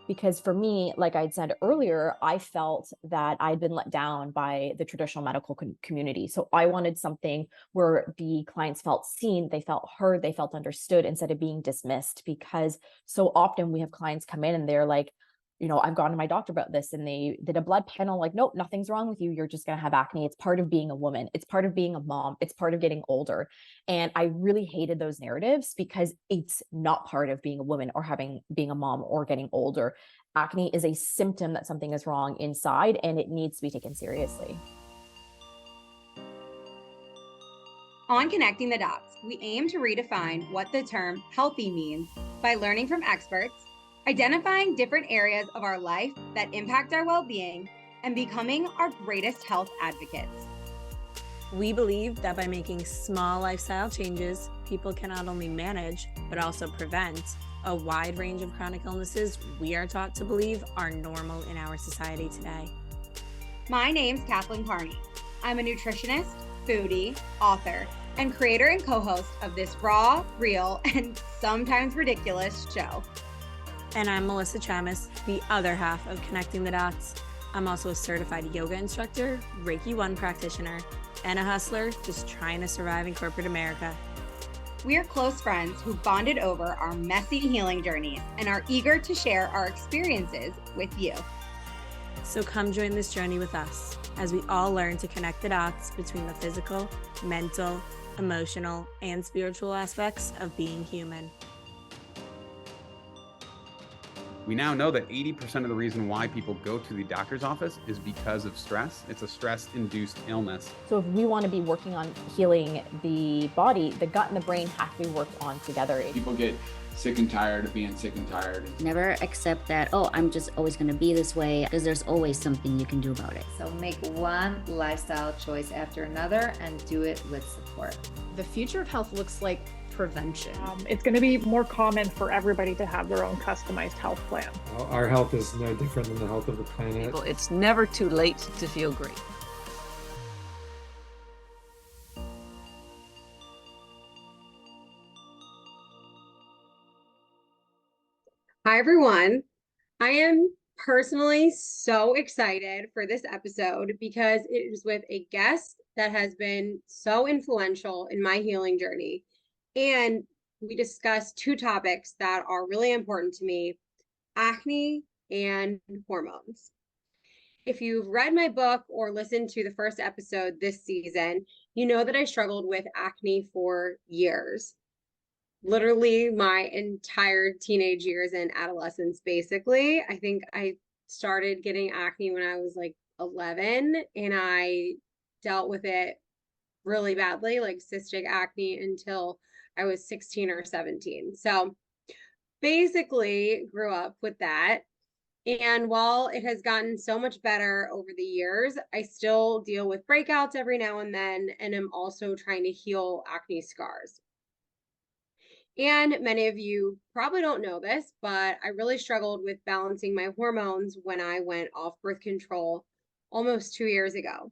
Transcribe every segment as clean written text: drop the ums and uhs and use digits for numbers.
Because for me, like I'd said earlier, I felt that I'd been let down by the traditional medical community. So I wanted something where the clients felt seen, they felt heard, they felt understood instead of being dismissed. Because so often we have clients come in and they're like, I've gone to my doctor about this and they did a blood panel, like, nope, nothing's wrong with you. You're just going to have acne. It's part of being a woman. It's part of being a mom. It's part of getting older. And I really hated those narratives because it's not part of being a woman or being a mom or getting older. Acne is a symptom that something is wrong inside and it needs to be taken seriously. On Connecting the Dots, we aim to redefine what the term healthy means by learning from experts, identifying different areas of our life that impact our well-being, and becoming our greatest health advocates. We believe that by making small lifestyle changes, people can not only manage, but also prevent a wide range of chronic illnesses we are taught to believe are normal in our society today. My name's Kathleen Carney. I'm a nutritionist, foodie, author, and creator and co-host of this raw, real, and sometimes ridiculous show. And I'm Melissa Chamis, the other half of Connecting the Dots. I'm also a certified yoga instructor, Reiki 1 practitioner, and a hustler just trying to survive in corporate America. We're close friends who bonded over our messy healing journeys and are eager to share our experiences with you. So come join this journey with us as we all learn to connect the dots between the physical, mental, emotional, and spiritual aspects of being human. We now know that 80% of the reason why people go to the doctor's office is because of stress. It's a stress-induced illness. So if we want to be working on healing the body, the gut and the brain have to be worked on together. People get sick and tired of being sick and tired. Never accept that, oh, I'm just always going to be this way, because there's always something you can do about it. So make one lifestyle choice after another and do it with support. The future of health looks like prevention. It's going to be more common for everybody to have their own customized health plan. Our health is no different than the health of the planet. It's never too late to feel great. Hi, everyone. I am personally so excited for this episode because it is with a guest that has been so influential in my healing journey. And we discussed two topics that are really important to me: acne and hormones. If you've read my book or listened to the first episode this season, you know that I struggled with acne for years. Literally my entire teenage years and adolescence, basically. I think I started getting acne when I was like 11, and I dealt with it really badly, like cystic acne, until I was 16 or 17. So basically grew up with that. And while it has gotten so much better over the years, I still deal with breakouts every now and then, and I'm also trying to heal acne scars. And many of you probably don't know this, but I really struggled with balancing my hormones when I went off birth control almost 2 years ago.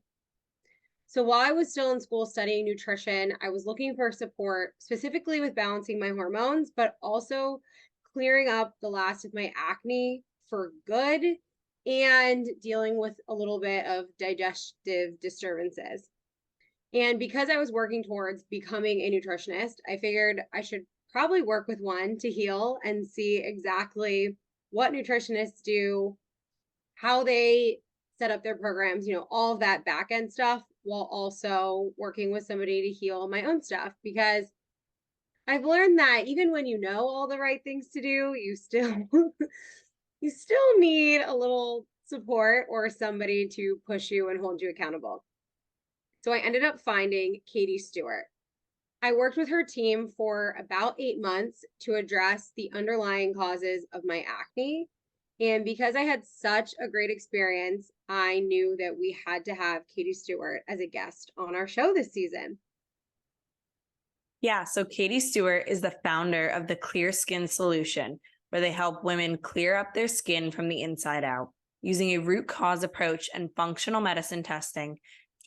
So while I was still in school studying nutrition, I was looking for support specifically with balancing my hormones, but also clearing up the last of my acne for good and dealing with a little bit of digestive disturbances. And because I was working towards becoming a nutritionist, I figured I should probably work with one to heal and see exactly what nutritionists do, how they set up their programs, all of that back end stuff, while also working with somebody to heal my own stuff. Because I've learned that even when you know all the right things to do, you still need a little support or somebody to push you and hold you accountable. So I ended up finding Katie Stewart. I worked with her team for about 8 months to address the underlying causes of my acne. And because I had such a great experience, I knew that we had to have Katie Stewart as a guest on our show this season. Yeah, so Katie Stewart is the founder of the Clear Skin Solution, where they help women clear up their skin from the inside out. Using a root cause approach and functional medicine testing,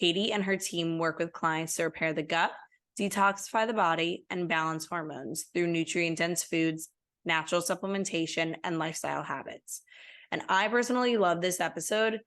Katie and her team work with clients to repair the gut, detoxify the body, and balance hormones through nutrient-dense foods natural supplementation, and lifestyle habits. And I personally love this episode,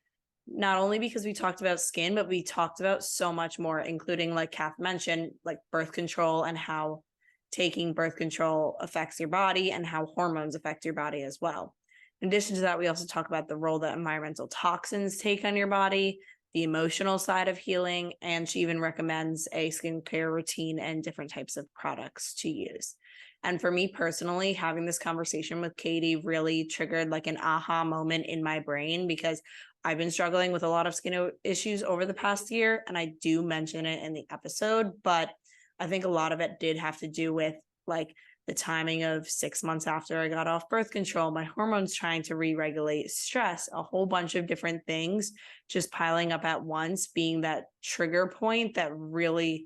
not only because we talked about skin, but we talked about so much more, including, like Kath mentioned, like birth control and how taking birth control affects your body and how hormones affect your body as well. In addition to that, we also talk about the role that environmental toxins take on your body, the emotional side of healing, and she even recommends a skincare routine and different types of products to use. And for me personally, having this conversation with Katie really triggered like an aha moment in my brain, because I've been struggling with a lot of skin issues over the past year, and I do mention it in the episode, but I think a lot of it did have to do with like the timing of 6 months after I got off birth control, my hormones trying to re-regulate, stress, a whole bunch of different things just piling up at once, being that trigger point that really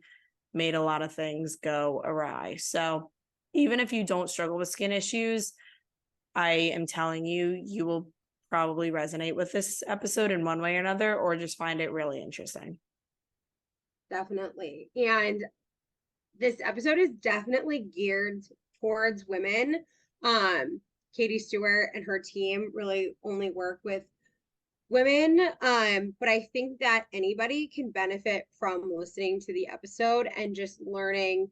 made a lot of things go awry. So even if you don't struggle with skin issues, I am telling you, you will probably resonate with this episode in one way or another, or just find it really interesting. Definitely. And this episode is definitely geared towards women. Katie Stewart and her team really only work with women. But I think that anybody can benefit from listening to the episode and just learning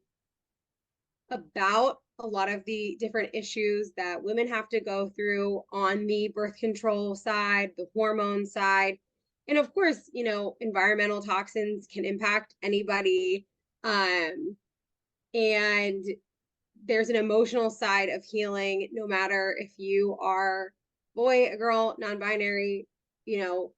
about a lot of the different issues that women have to go through on the birth control side, the hormone side. And of course, you know, environmental toxins can impact anybody. And there's an emotional side of healing, no matter if you are boy, a girl, non-binary, you know,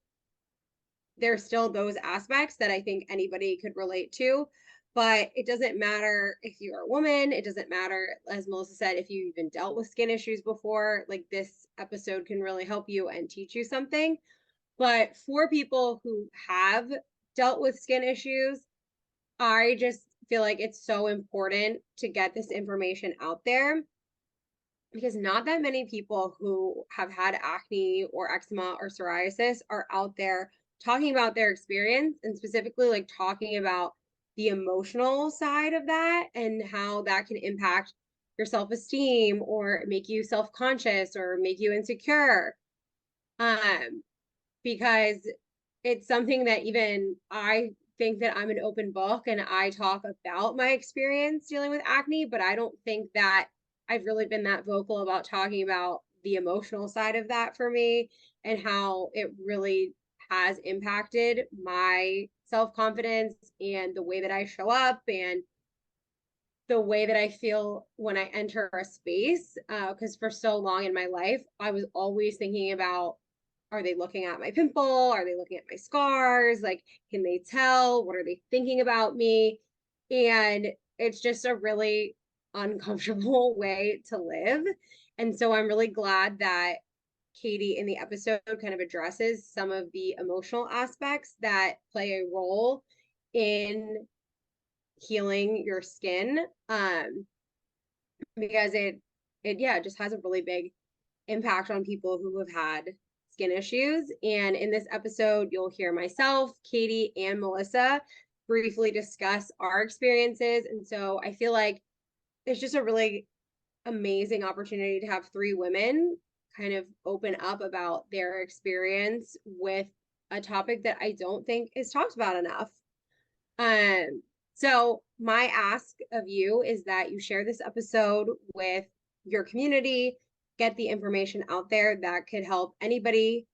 there's still those aspects that I think anybody could relate to. But it doesn't matter if you're a woman. It doesn't matter, as Melissa said, if you even dealt with skin issues before. Like, this episode can really help you and teach you something. But for people who have dealt with skin issues, I just feel like it's so important to get this information out there, because not that many people who have had acne or eczema or psoriasis are out there talking about their experience, and specifically like talking about the emotional side of that and how that can impact your self-esteem or make you self-conscious or make you insecure. Because it's something that even I think that I'm an open book and I talk about my experience dealing with acne, but I don't think that I've really been that vocal about talking about the emotional side of that for me and how it really has impacted my self-confidence and the way that I show up and the way that I feel when I enter a space. Because for so long in my life, I was always thinking about, are they looking at my pimple? Are they looking at my scars? Like, can they tell? What are they thinking about me? And it's just a really uncomfortable way to live. And so I'm really glad that Katie in the episode kind of addresses some of the emotional aspects that play a role in healing your skin. Because it just has a really big impact on people who have had skin issues. And in this episode, you'll hear myself, Katie, and Melissa briefly discuss our experiences. And so I feel like it's just a really amazing opportunity to have 3 women kind of open up about their experience with a topic that I don't think is talked about enough. So my ask of you is that you share this episode with your community, get the information out there that could help anybody,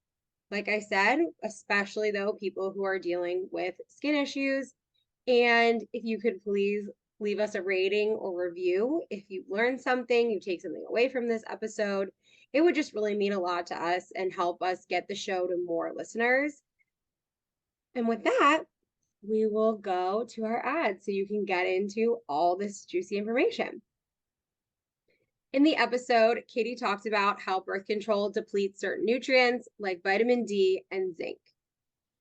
like I said, especially though people who are dealing with skin issues. And if you could please leave us a rating or review if you learned something, you take something away from this episode, it would just really mean a lot to us and help us get the show to more listeners. And with that, we will go to our ad so you can get into all this juicy information. In the episode, Katie talks about how birth control depletes certain nutrients like vitamin D and zinc.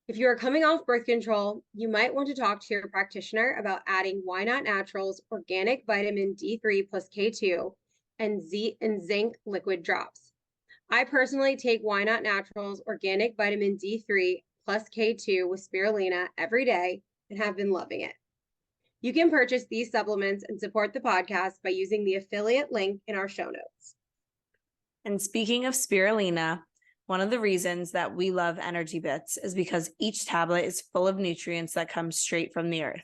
If you are coming off birth control, you might want to talk to your practitioner about adding Why Not Naturals organic vitamin D3 plus K2 and zinc liquid drops. I personally take Why Not Naturals organic vitamin D3 plus K2 with spirulina every day and have been loving it. You can purchase these supplements and support the podcast by using the affiliate link in our show notes. And speaking of spirulina, one of the reasons that we love Energy Bits is because each tablet is full of nutrients that come straight from the earth.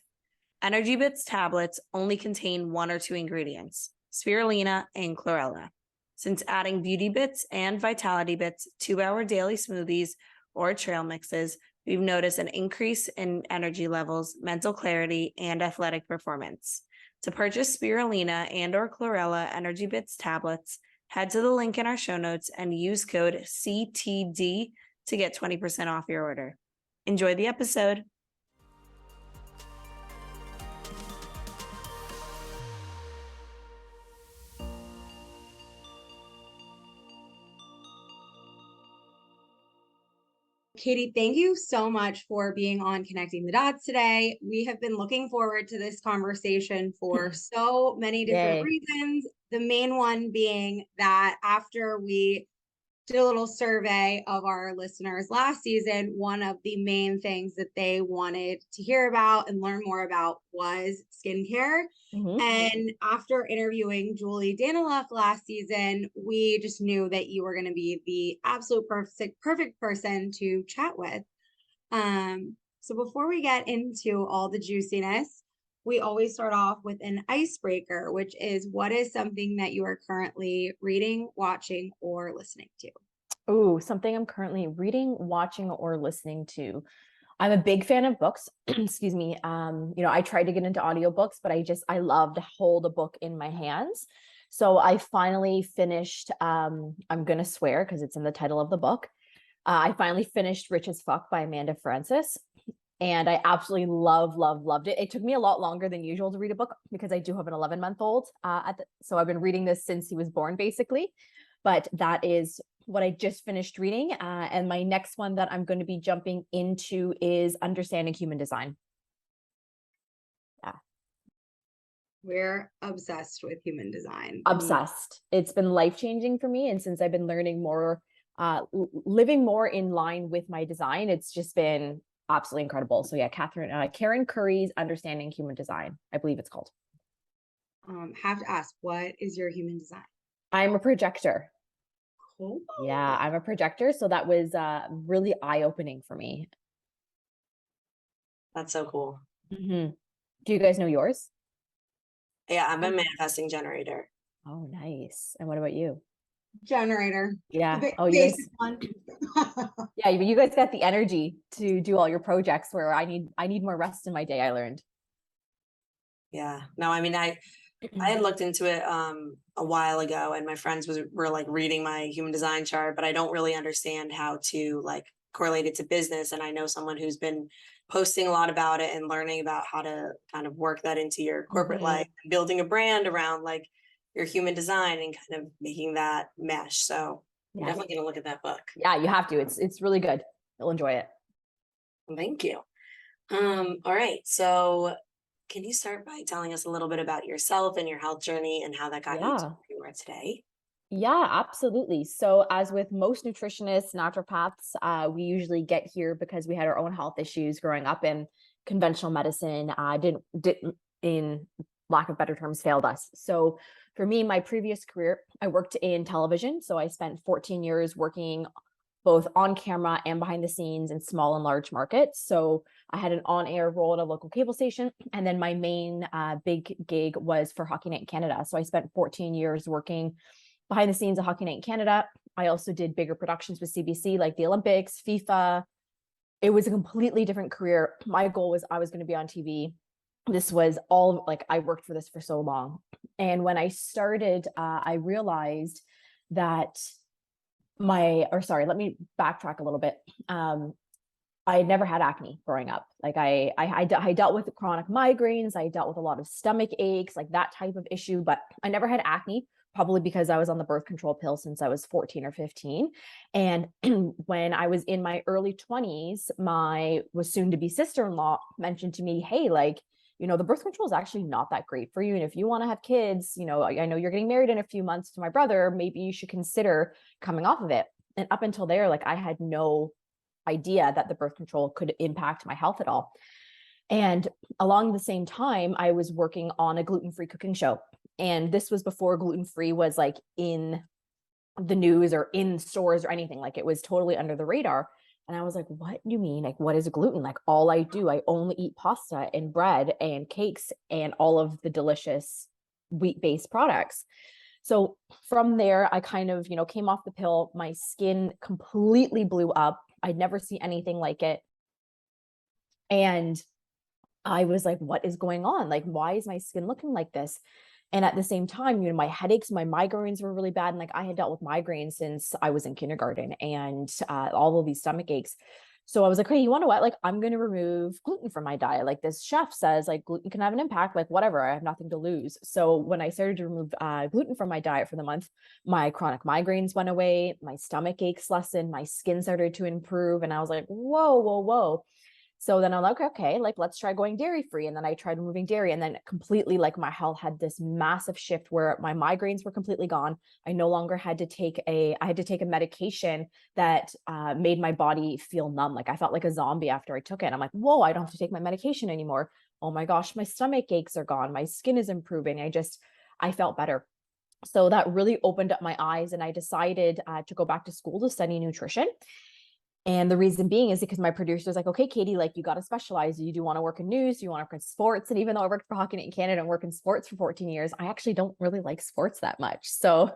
Energy Bits tablets only contain 1 or 2 ingredients, spirulina and chlorella. Since adding Beauty Bits and Vitality Bits to our daily smoothies or trail mixes, we've noticed an increase in energy levels, mental clarity, and athletic performance. To purchase spirulina and or chlorella Energy Bits tablets, head to the link in our show notes and use code CTD to get 20% off your order. Enjoy the episode. Katie, thank you so much for being on Connecting the Dots today. We have been looking forward to this conversation for so many different reasons. The main one being that after we did a little survey of our listeners last season, one of the main things that they wanted to hear about and learn more about was skincare. And after interviewing Julie Daniluk last season, we just knew that you were going to be the absolute perfect person to chat with. So before we get into all the juiciness, we always start off with an icebreaker, which is what is something that you are currently reading, watching, or listening to? Oh, something I'm currently reading, watching, or listening to. I'm a big fan of books. Excuse me. I tried to get into audiobooks, but I love to hold a book in my hands. So I finally finished, I'm going to swear because it's in the title of the book. I finally finished Rich as Fuck by Amanda Frances. And I absolutely loved it. It took me a lot longer than usual to read a book because I do have an 11-month-old. So I've been reading this since he was born, basically. But that is what I just finished reading. And my next one that I'm going to be jumping into is Understanding Human Design. Yeah. We're obsessed with human design. Obsessed. It's been life-changing for me. And since I've been learning more, living more in line with my design, it's just been absolutely incredible. So yeah, Karen Curry's Understanding Human Design, I believe it's called. Have to ask, what is your human design? I'm a projector. Cool. Yeah, I'm a projector. So that was really eye-opening for me. That's so cool. Do you guys know yours? Yeah, I'm a manifesting generator. Oh, nice. And what about you? Generator. Yeah. The Oh, you guys. one. Yeah, you guys got the energy to do all your projects where I need more rest in my day, I learned. Yeah. No, I mean, I had looked into it a while ago, and my friends were like reading my human design chart, but I don't really understand how to like correlate it to business. And I know someone who's been posting a lot about it and learning about how to kind of work that into your corporate life and building a brand around like your human design and kind of making that mesh. So I'm definitely gonna look at that book. Yeah, you have to. It's really good. You'll enjoy it. Thank you. All right. So can you start by telling us a little bit about yourself and your health journey and how that got you to where you are today? Yeah, absolutely. So as with most nutritionists, naturopaths, we usually get here because we had our own health issues growing up, and conventional medicine didn't in lack of better terms, failed us. So for me, my previous career, I worked in television. So I spent 14 years working both on camera and behind the scenes in small and large markets. So I had an on-air role at a local cable station. And then my main big gig was for Hockey Night in Canada. So I spent 14 years working behind the scenes of Hockey Night in Canada. I also did bigger productions with CBC, like the Olympics, FIFA. It was a completely different career. My goal was I was going to be on TV. This was all like, I worked for this for so long. And when I started, I realized that let me backtrack a little bit. I had never had acne growing up. Like I dealt with chronic migraines. I dealt with a lot of stomach aches, like that type of issue, but I never had acne, probably because I was on the birth control pill since I was 14 or 15. And when I was in my early 20s, my was soon to be sister-in-law mentioned to me, hey, like, the birth control is actually not that great for you. And if you want to have kids, I know you're getting married in a few months to my brother, maybe you should consider coming off of it. And up until there, like I had no idea that the birth control could impact my health at all. And along the same time, I was working on a gluten-free cooking show. And this was before gluten-free was like in the news or in stores or anything. Like, it was totally under the radar. And I was like, what do you mean? Like, what is gluten? Like, all I only eat pasta and bread and cakes and all of the delicious wheat-based products. So from there, I kind of, came off the pill. My skin completely blew up. I'd never seen anything like it. And I was like, what is going on? Like, why is my skin looking like this? And at the same time, my headaches, my migraines were really bad. And like, I had dealt with migraines since I was in kindergarten, and all of these stomach aches. So I was like, hey, you want to what? Like, I'm going to remove gluten from my diet. Like, this chef says, like, gluten can have an impact, like, whatever, I have nothing to lose. So when I started to remove gluten from my diet for the month, my chronic migraines went away, my stomach aches lessened, my skin started to improve. And I was like, whoa, whoa, whoa. So then I'm like, okay, like, let's try going dairy free. And then I tried removing dairy, and then completely, like, my health had this massive shift where my migraines were completely gone. I no longer had to take I had to take a medication that made my body feel numb. Like, I felt like a zombie after I took it. I'm like, whoa, I don't have to take my medication anymore. Oh my gosh, my stomach aches are gone. My skin is improving. I felt better. So that really opened up my eyes, and I decided to go back to school to study nutrition. And the reason being is because my producer was like, okay, Katie, like, you got to specialize. You do want to work in news, you want to work in sports. And even though I worked for Hockey Night in Canada and worked in sports for 14 years, I actually don't really like sports that much. So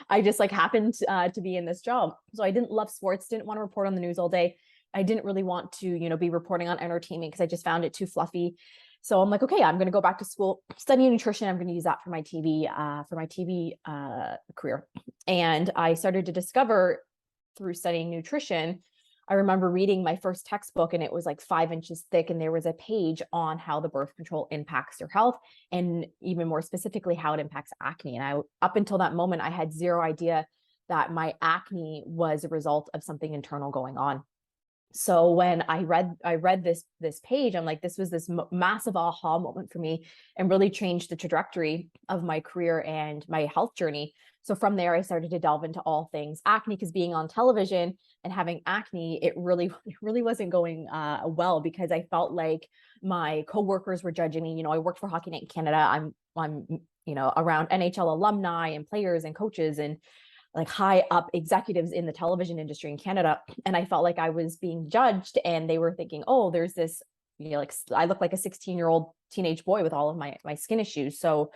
I just like happened to be in this job. So I didn't love sports, didn't want to report on the news all day. I didn't really want to, be reporting on entertainment because I just found it too fluffy. So I'm like, okay, I'm going to go back to school, study nutrition. I'm going to use that for my TV career. And I started to discover through studying nutrition, I remember reading my first textbook, and it was like 5 inches thick. And there was a page on how the birth control impacts your health, and even more specifically, how it impacts acne. And up until that moment, I had zero idea that my acne was a result of something internal going on. So when I read this page, I'm like, this was this massive aha moment for me, and really changed the trajectory of my career and my health journey. So from there, I started to delve into all things acne, because being on television and having acne, it really wasn't going well, because I felt like my coworkers were judging me. I worked for Hockey Night in Canada. I'm around NHL alumni and players and coaches and like high up executives in the television industry in Canada. And I felt like I was being judged, and they were thinking, oh, there's this, like, I look like a 16-year-old teenage boy with all of my skin issues. So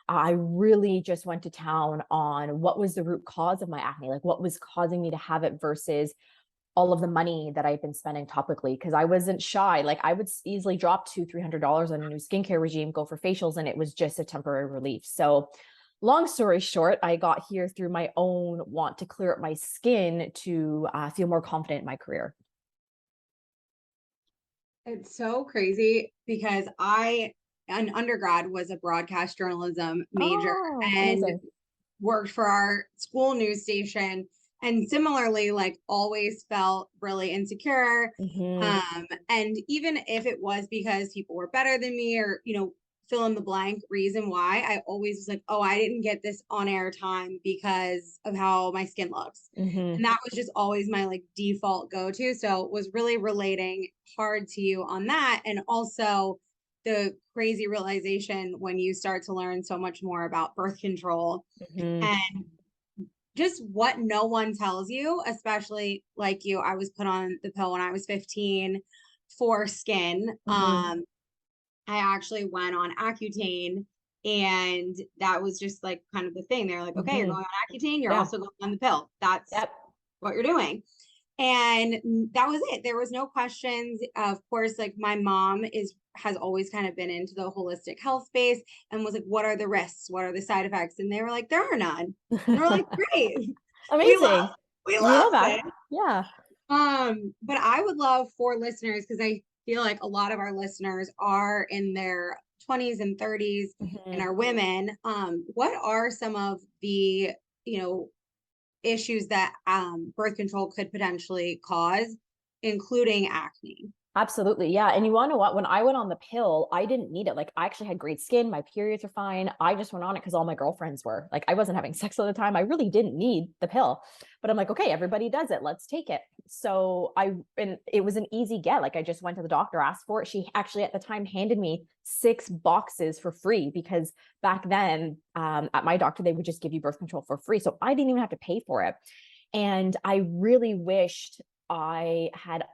I really just went to town on what was the root cause of my acne, like what was causing me to have it, versus all of the money that I've been spending topically. Because I wasn't shy. Like, I would easily drop $200-300 on a new skincare regime, go for facials, and it was just a temporary relief. So long story short, I got here through my own want to clear up my skin to feel more confident in my career. It's so crazy because an undergrad, was a broadcast journalism major and amazing. Worked for our school news station, and similarly, like, always felt really insecure. And even if it was because people were better than me, or, fill in the blank reason why, I always was like, oh, I didn't get this on air time because of how my skin looks. And that was just always my like default go-to. So was really relating hard to you on that. And also the crazy realization when you start to learn so much more about birth control and just what no one tells you, especially like you. I was put on the pill when I was 15 for skin. I actually went on Accutane, and that was just like kind of the thing. They're like, okay, you're going on Accutane, you're also going on the pill. That's what you're doing. And that was it. There was no questions. Of course, like, my mom has always kind of been into the holistic health space, and was like, what are the risks? What are the side effects? And they were like, there are none. And we're like, great. Amazing. We love that. it. Yeah. But I would love for listeners, because I feel like a lot of our listeners are in their 20s and 30s and are women. What are some of the, issues that birth control could potentially cause, including acne? Absolutely. Yeah. And you want to know what? When I went on the pill, I didn't need it. Like, I actually had great skin. My periods were fine. I just went on it because all my girlfriends were. Like, I wasn't having sex all the time. I really didn't need the pill. But I'm like, okay, everybody does it. Let's take it. So and it was an easy get. Like, I just went to the doctor, asked for it. She actually at the time handed me 6 boxes for free, because back then at my doctor, they would just give you birth control for free. So I didn't even have to pay for it. And I really wished I had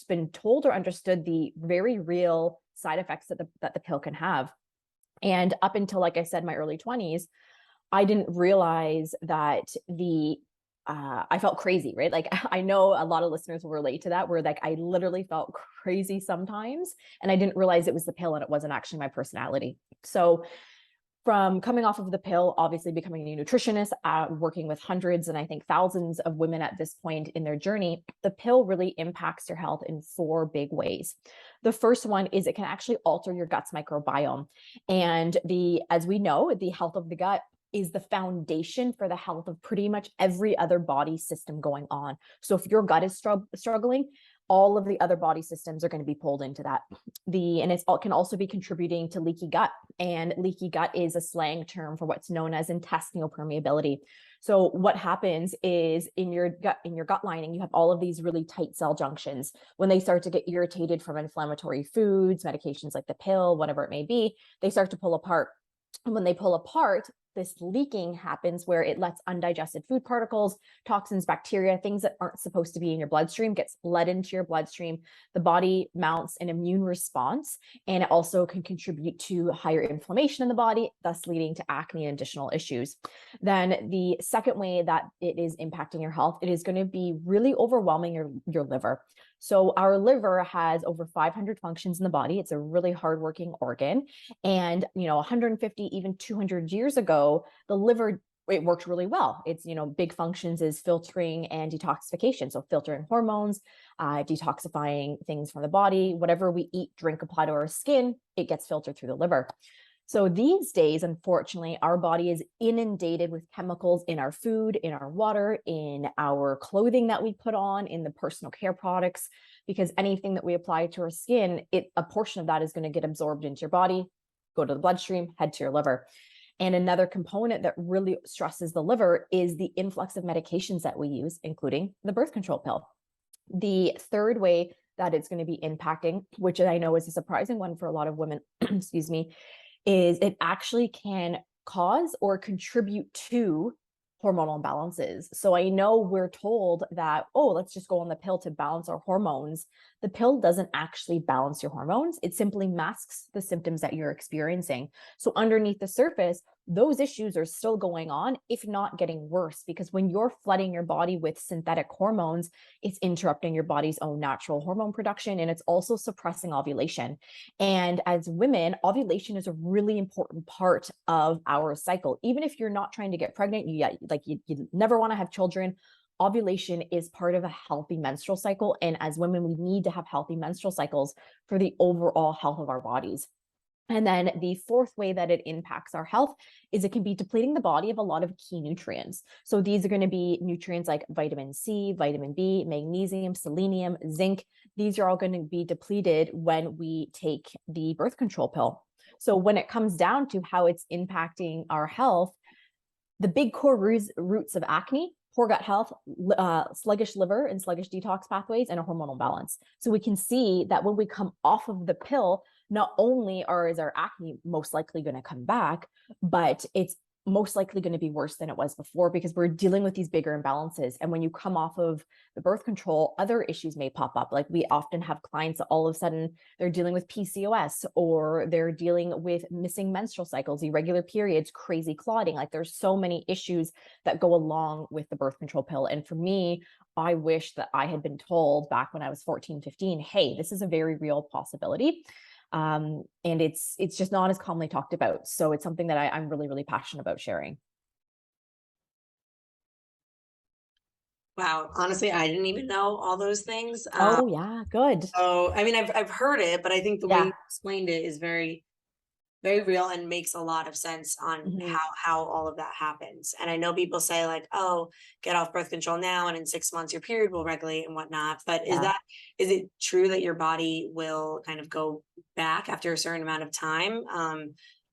been told or understood the very real side effects that the pill can have. And up until, like I said, my early 20s, I didn't realize that I felt crazy, right? Like, I know a lot of listeners will relate to that, where like I literally felt crazy sometimes, and I didn't realize it was the pill and it wasn't actually my personality. So from coming off of the pill, obviously becoming a nutritionist, working with hundreds and I think thousands of women at this point in their journey, the pill really impacts your health in 4 big ways. The first one is it can actually alter your gut's microbiome. And as we know, the health of the gut is the foundation for the health of pretty much every other body system going on. So if your gut is struggling, all of the other body systems are going to be pulled into that. And it can also be contributing to leaky gut. And leaky gut is a slang term for what's known as intestinal permeability. So what happens is in your gut lining, you have all of these really tight cell junctions. When they start to get irritated from inflammatory foods, medications like the pill, whatever it may be, they start to pull apart. And when they pull apart, this leaking happens where it lets undigested food particles, toxins, bacteria, things that aren't supposed to be in your bloodstream gets let into your bloodstream. The body mounts an immune response, and it also can contribute to higher inflammation in the body, thus leading to acne and additional issues. Then the second way that it is impacting your health, it is going to be really overwhelming your liver. So our liver has over 500 functions in the body. It's a really hardworking organ. And, 150, even 200 years ago, the liver, it worked really well. It's, big functions is filtering and detoxification. So filtering hormones, detoxifying things from the body, whatever we eat, drink, apply to our skin, it gets filtered through the liver. So these days, unfortunately, our body is inundated with chemicals in our food, in our water, in our clothing that we put on, in the personal care products, because anything that we apply to our skin, a portion of that is going to get absorbed into your body, go to the bloodstream, head to your liver. And another component that really stresses the liver is the influx of medications that we use, including the birth control pill. The third way that it's going to be impacting, which I know is a surprising one for a lot of women, excuse me, is it actually can cause or contribute to hormonal imbalances. So I know we're told that, oh, let's just go on the pill to balance our hormones. The pill doesn't actually balance your hormones. It simply masks the symptoms that you're experiencing. So underneath the surface, those issues are still going on, if not getting worse, because when you're flooding your body with synthetic hormones, it's interrupting your body's own natural hormone production, and it's also suppressing ovulation. And as women, ovulation is a really important part of our cycle. Even if you're not trying to get pregnant, you never want to have children, ovulation is part of a healthy menstrual cycle. And as women, we need to have healthy menstrual cycles for the overall health of our bodies. And then the fourth way that it impacts our health is it can be depleting the body of a lot of key nutrients. So these are going to be nutrients like vitamin C, vitamin B, magnesium, selenium, zinc. These are all going to be depleted when we take the birth control pill. So when it comes down to how it's impacting our health, the big core roots of acne, poor gut health, sluggish liver and sluggish detox pathways, and a hormonal balance. So we can see that when we come off of the pill, not only is our acne most likely going to come back, but it's most likely going to be worse than it was before, because we're dealing with these bigger imbalances. And when you come off of the birth control, other issues may pop up. Like we often have clients that all of a sudden they're dealing with PCOS, or they're dealing with missing menstrual cycles, irregular periods, crazy clotting. Like there's so many issues that go along with the birth control pill. And for me, I wish that I had been told back when I was 14, 15, hey, this is a very real possibility. And it's just not as commonly talked about. So it's something that I'm really, really passionate about sharing. Wow. Honestly, I didn't even know all those things. Oh yeah, good. So, I mean, I've heard it, but I think the way you explained it is very very real and makes a lot of sense on how all of that happens. And I know people say like, oh, get off birth control now, and in 6 months your period will regulate and whatnot. But is it true that your body will kind of go back after a certain amount of time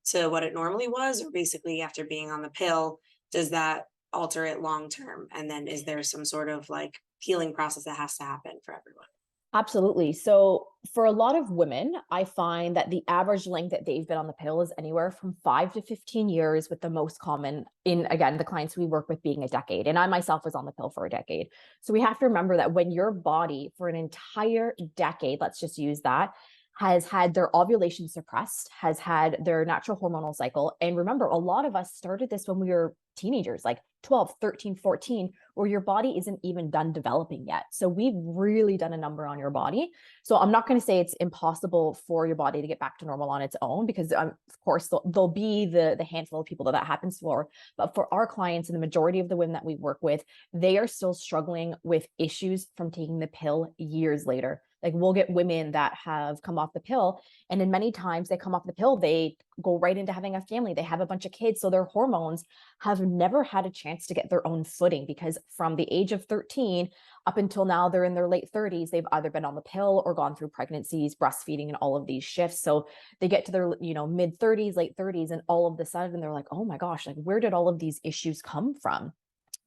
to what it normally was, or basically after being on the pill, does that alter it long term? And then is there some sort of like healing process that has to happen for everyone? Absolutely. So for a lot of women, I find that the average length that they've been on the pill is anywhere from 5 to 15 years, with the most common in, again, the clients we work with being a decade. And I myself was on the pill for a decade. So we have to remember that when your body for an entire decade, let's just use that, has had their ovulation suppressed, has had their natural hormonal cycle. And remember, a lot of us started this when we were teenagers, like 12, 13, 14, where your body isn't even done developing yet. So we've really done a number on your body. So I'm not going to say it's impossible for your body to get back to normal on its own, because of course there'll be the handful of people that happens for. But for our clients and the majority of the women that we work with, they are still struggling with issues from taking the pill years later. Like we'll get women that have come off the pill, and in many times they come off the pill, they go right into having a family, they have a bunch of kids. So their hormones have never had a chance to get their own footing, because from the age of 13 up until now, they're in their late 30s, they've either been on the pill or gone through pregnancies, breastfeeding, and all of these shifts. So they get to their, mid 30s, late 30s, and all of a sudden they're like, oh my gosh, like where did all of these issues come from?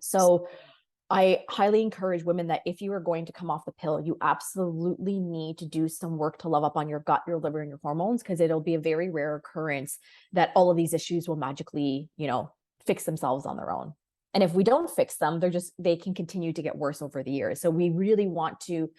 So I highly encourage women that if you are going to come off the pill, you absolutely need to do some work to love up on your gut, your liver, and your hormones, because it'll be a very rare occurrence that all of these issues will magically, fix themselves on their own. And if we don't fix them, they can continue to get worse over the years. So we really want to,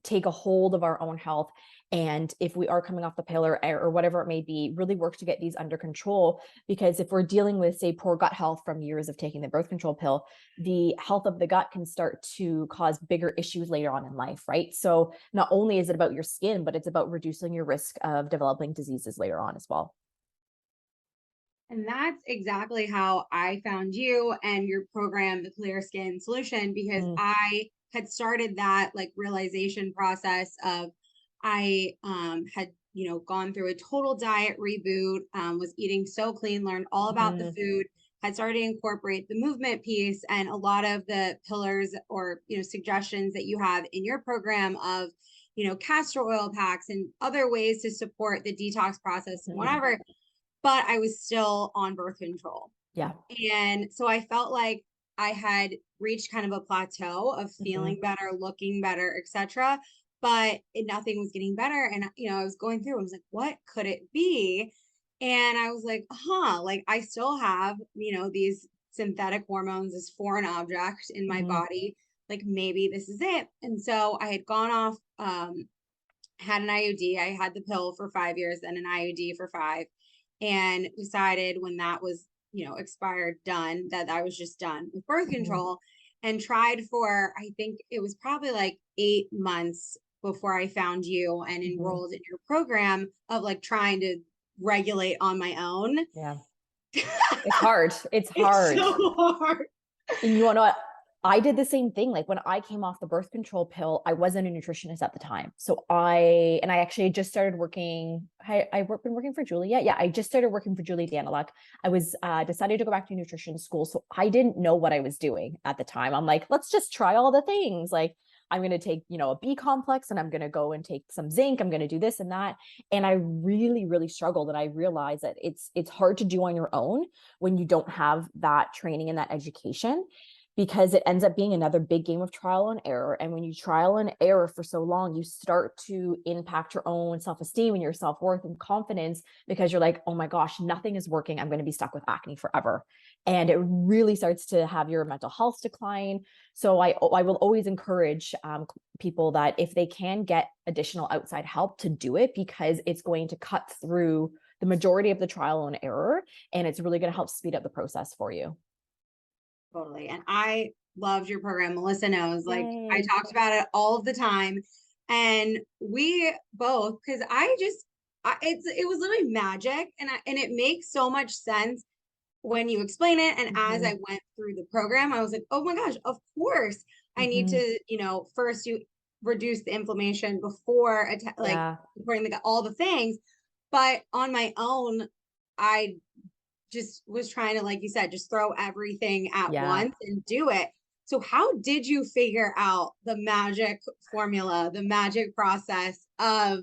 take a hold of our own health. And if we are coming off the pill or whatever it may be, really work to get these under control. Because if we're dealing with, say, poor gut health from years of taking the birth control pill, the health of the gut can start to cause bigger issues later on in life, right? So not only is it about your skin, but it's about reducing your risk of developing diseases later on as well. And that's exactly how I found you and your program, the Clear Skin Solution, because I had started that like realization process of I had, gone through a total diet reboot, was eating so clean, learned all about the food, had started to incorporate the movement piece and a lot of the pillars or, suggestions that you have in your program of, castor oil packs and other ways to support the detox process and whatever. But I was still on birth control. Yeah. And so I felt like I had reached kind of a plateau of feeling better, looking better, etc. But nothing was getting better. And, I was going through, I was like, what could it be? And I was like, like I still have, these synthetic hormones, this foreign object in my body. Like maybe this is it. And so I had gone off, had an IUD. I had the pill for 5 years, then an IUD for 5. And decided when that was, expired, done, that I was just done with birth control, and tried for, I think it was probably like 8 months before I found you and enrolled in your program of like trying to regulate on my own. Yeah. It's hard. It's hard. It's so hard. And you want to know what? I did the same thing. Like when I came off the birth control pill, I wasn't a nutritionist at the time. So I actually just started working. I've been working for Julie. Yeah. I just started working for Julie Daniluk. I was decided to go back to nutrition school. So I didn't know what I was doing at the time. I'm like, let's just try all the things. Like I'm going to take, a B complex, and I'm going to go and take some zinc. I'm going to do this and that. And I really, really struggled. And I realized that it's hard to do on your own when you don't have that training and that education, because it ends up being another big game of trial and error. And when you trial and error for so long, you start to impact your own self-esteem and your self-worth and confidence, because you're like, oh my gosh, nothing is working. I'm going to be stuck with acne forever. And it really starts to have your mental health decline. So I will always encourage people that if they can get additional outside help, to do it, because it's going to cut through the majority of the trial and error. And it's really going to help speed up the process for you. Totally. And I loved your program. Melissa knows, like Yay. I talked about it all of the time, and we both, because it was literally magic, and it makes so much sense when you explain it. And as I went through the program, I was like, oh my gosh, of course I need to, first you reduce the inflammation before supporting all the things. But on my own, I just was trying to, like you said, just throw everything at once and do it. So how did you figure out the magic formula, the magic process of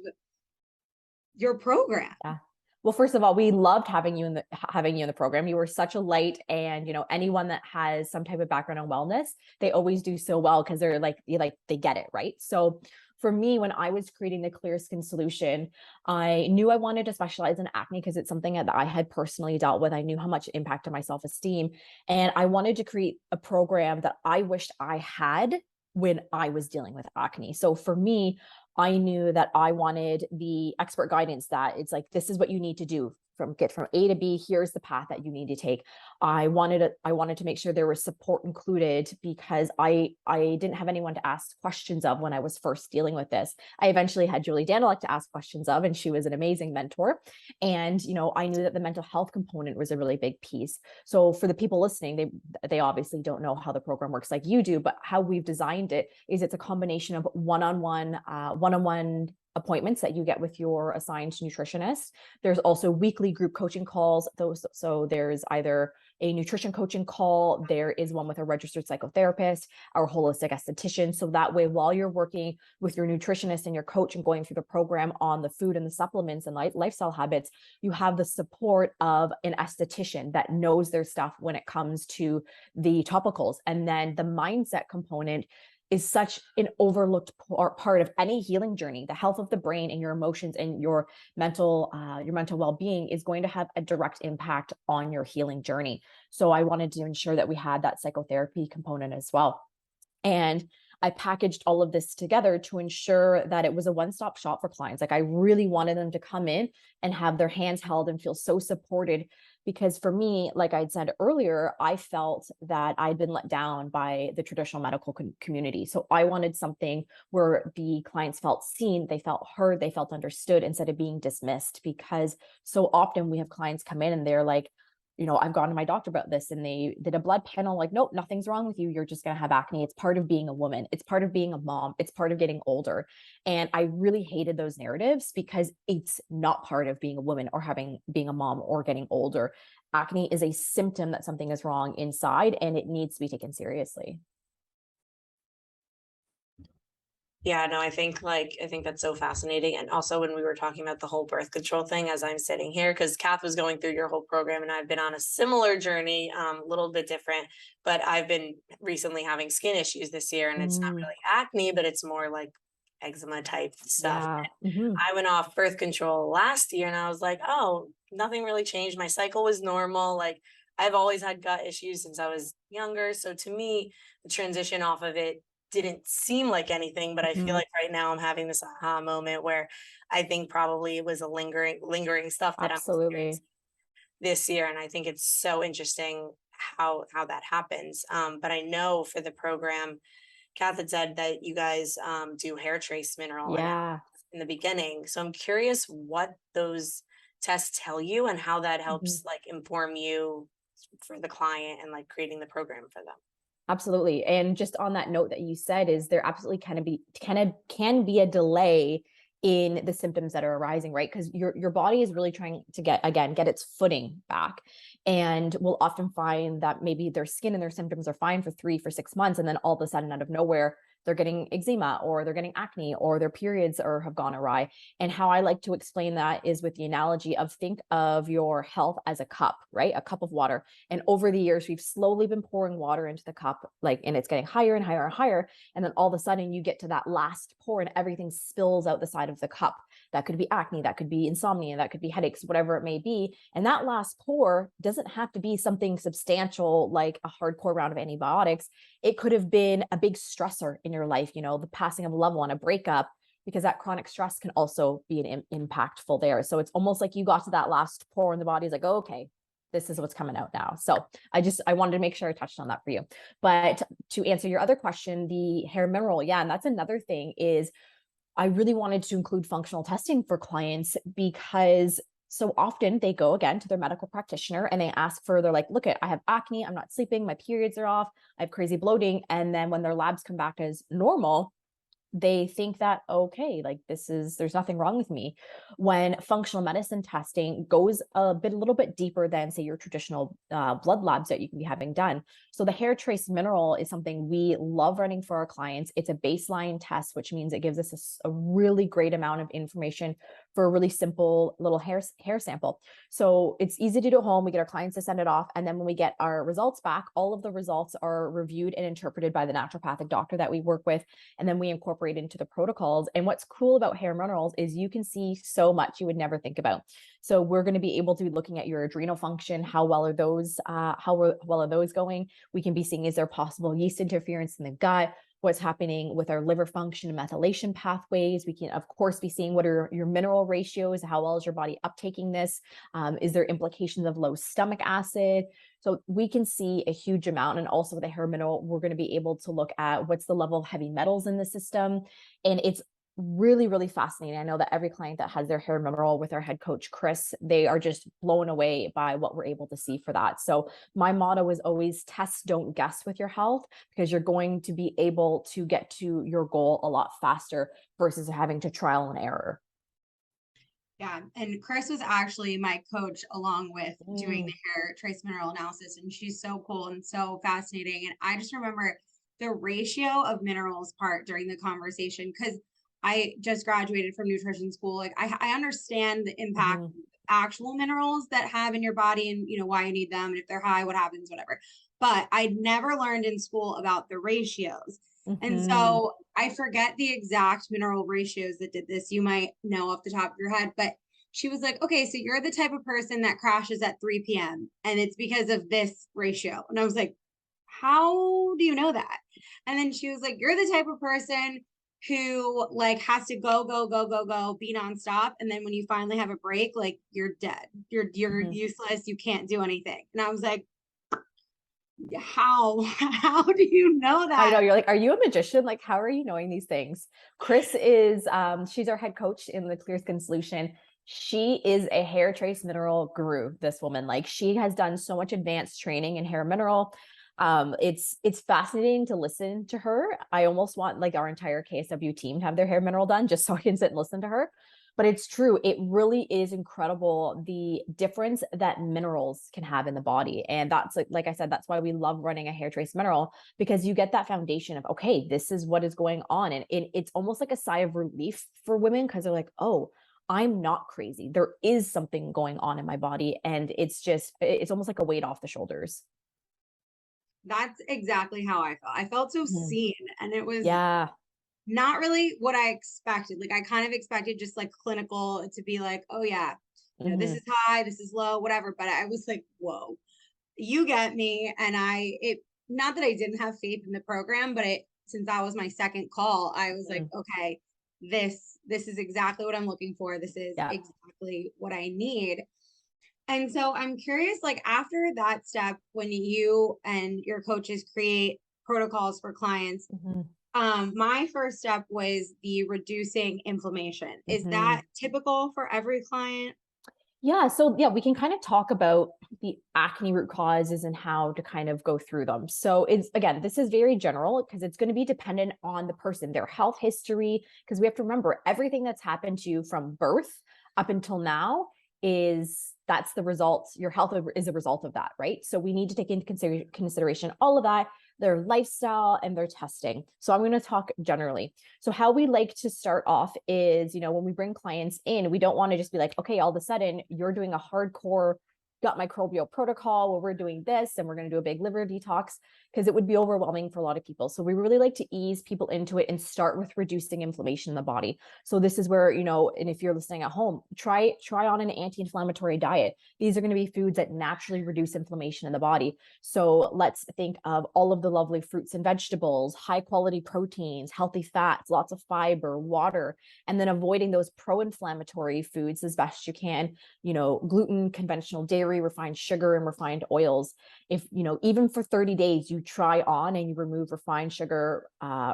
your program? Yeah. Well, first of all, we loved having you in the program. You were such a light, and anyone that has some type of background in wellness, they always do so well because they're they get it, right? So for me, when I was creating the clear skin solution, I knew I wanted to specialize in acne because it's something that I had personally dealt with. I knew how much it impacted my self-esteem, and I wanted to create a program that I wished I had when I was dealing with acne. So for me, I knew that I wanted the expert guidance that it's like, this is what you need to do get from A to B. Here's the path that you need to take. I wanted to make sure there was support included because I didn't have anyone to ask questions of when I was first dealing with this. I eventually had Julie Danilek to ask questions of, and she was an amazing mentor. And, I knew that the mental health component was a really big piece. So for the people listening, they obviously don't know how the program works like you do, but how we've designed it is it's a combination of one-on-one appointments that you get with your assigned nutritionist. There's also weekly group coaching calls. So there's either a nutrition coaching call, there is one with a registered psychotherapist, our holistic esthetician. So that way, while you're working with your nutritionist and your coach and going through the program on the food and the supplements and lifestyle habits, you have the support of an esthetician that knows their stuff when it comes to the topicals. And then the mindset component is such an overlooked part of any healing journey. The health of the brain and your emotions and your mental well-being is going to have a direct impact on your healing journey. So I wanted to ensure that we had that psychotherapy component as well. And I packaged all of this together to ensure that it was a one-stop shop for clients. Like I really wanted them to come in and have their hands held and feel so supported. Because for me, like I'd said earlier, I felt that I'd been let down by the traditional medical community. So I wanted something where the clients felt seen, they felt heard, they felt understood instead of being dismissed. Because so often we have clients come in and they're like, I've gone to my doctor about this and they did a blood panel, like, nope, nothing's wrong with you. You're just going to have acne. It's part of being a woman. It's part of being a mom. It's part of getting older. And I really hated those narratives because it's not part of being a woman or being a mom or getting older. Acne is a symptom that something is wrong inside and it needs to be taken seriously. Yeah, no, I think that's so fascinating. And also when we were talking about the whole birth control thing, as I'm sitting here, because Kath was going through your whole program and I've been on a similar journey, a little bit different, but I've been recently having skin issues this year and it's not really acne, but it's more like eczema type stuff. Yeah. I went off birth control last year and I was like, oh, nothing really changed. My cycle was normal. Like I've always had gut issues since I was younger. So to me, the transition off of it didn't seem like anything, but I feel like right now I'm having this aha moment where I think probably it was a lingering stuff that I'm experiencing this year. And I think it's so interesting how that happens. But I know for the program, Kath had said that you guys do hair trace mineral in the beginning. So I'm curious what those tests tell you and how that helps like inform you for the client and like creating the program for them. Absolutely. And just on that note that you said is there absolutely can be a delay in the symptoms that are arising, right? Because your body is really trying to get its footing back. And we'll often find that maybe their skin and their symptoms are fine for 6 months. And then all of a sudden out of nowhere, they're getting eczema or they're getting acne or their periods have gone awry. And how I like to explain that is with the analogy of think of your health as a cup, right? A cup of water. And over the years, we've slowly been pouring water into the cup, and it's getting higher and higher and higher. And then all of a sudden you get to that last pour and everything spills out the side of the cup. That could be acne, that could be insomnia, that could be headaches, whatever it may be. And that last pour doesn't have to be something substantial like a hardcore round of antibiotics. It could have been a big stressor in your life, the passing of a loved one, a breakup, because that chronic stress can also be an impactful there. So it's almost like you got to that last pour and the body's like, oh, okay, this is what's coming out now. So I wanted to make sure I touched on that for you. But to answer your other question, the hair mineral, and that's another thing is I really wanted to include functional testing for clients because so often they go again to their medical practitioner and they ask for, they're like, look, I have acne, I'm not sleeping, my periods are off, I have crazy bloating. And then when their labs come back as normal, they think that, okay, like there's nothing wrong with me. When functional medicine testing goes a little bit deeper than, say, your traditional blood labs that you can be having done. So the hair trace mineral is something we love running for our clients. It's a baseline test, which means it gives us a really great amount of information for a really simple little hair sample. So it's easy to do at home. We get our clients to send it off. And then when we get our results back, all of the results are reviewed and interpreted by the naturopathic doctor that we work with. And then we incorporate into the protocols. And what's cool about hair minerals is you can see so much you would never think about. So we're going to be able to be looking at your adrenal function. How well are those going? We can be seeing, is there possible yeast interference in the gut? What's happening with our liver function and methylation pathways? We can, of course, be seeing what are your mineral ratios, how well is your body uptaking this? Is there implications of low stomach acid? So we can see a huge amount. And also with the hair mineral, we're going to be able to look at what's the level of heavy metals in the system. And it's really, really fascinating. I know that every client that has their hair mineral with our head coach, Chris, they are just blown away by what we're able to see for that. So my motto is always test, don't guess with your health, because you're going to be able to get to your goal a lot faster versus having to trial and error. Yeah. And Chris was actually my coach along with doing the hair trace mineral analysis. And she's so cool and so fascinating. And I just remember the ratio of minerals part during the conversation, because I just graduated from nutrition school. Like I understand the impact of actual minerals that have in your body and, you know, why you need them. And if they're high, what happens, whatever. But I'd never learned in school about the ratios. And so I forget the exact mineral ratios that did this. You might know off the top of your head, but she was like, okay, so you're the type of person that crashes at 3 p.m. and it's because of this ratio. And I was like, how do you know that? And then she was like, you're the type of person who like has to go, be nonstop. And then when you finally have a break, like you're dead, you're useless. You can't do anything. And I was like, how do you know that? I know, you're like, are you a magician? Like, how are you knowing these things? Chris is, she's our head coach in the Clear Skin Solution. She is a hair trace mineral guru, this woman. Like, she has done so much advanced training in hair mineral. It's fascinating to listen to her. I almost want like our entire KSW team to have their hair mineral done just so I can sit and listen to her. But it's true. It really is incredible the difference that minerals can have in the body. And that's like I said, that's why we love running a hair trace mineral, because you get that foundation of, okay, this is what is going on. And it's almost like a sigh of relief for women, because they're like, oh, I'm not crazy. There is something going on in my body. And it's almost like a weight off the shoulders. That's exactly how I felt. I felt so seen, and it was not really what I expected. Like I kind of expected just like clinical to be like, oh yeah, you know, this is high, this is low, whatever. But I was like, whoa, you get me. And not that I didn't have faith in the program, but since that was my second call, I was like, okay, this is exactly what I'm looking for. This is exactly what I need. And so I'm curious, like after that step, when you and your coaches create protocols for clients, my first step was the reducing inflammation. Is that typical for every client? Yeah. So we can kind of talk about the acne root causes and how to kind of go through them. So this is very general because it's going to be dependent on the person, their health history, because we have to remember everything that's happened to you from birth up until now that's the result. Your health is a result of that, right? So we need to take into consideration all of that, their lifestyle and their testing. So I'm going to talk generally. So how we like to start off is, when we bring clients in, we don't want to just be like, okay, all of a sudden you're doing a hardcore gut microbial protocol where we're doing this and we're going to do a big liver detox, because it would be overwhelming for a lot of people. So we really like to ease people into it and start with reducing inflammation in the body. So this is where, and if you're listening at home, try on an anti-inflammatory diet. These are going to be foods that naturally reduce inflammation in the body. So let's think of all of the lovely fruits and vegetables, high quality proteins, healthy fats, lots of fiber, water, and then avoiding those pro-inflammatory foods as best you can, gluten, conventional dairy, refined sugar, and refined oils. If, even for 30 days, you try on and you remove refined sugar,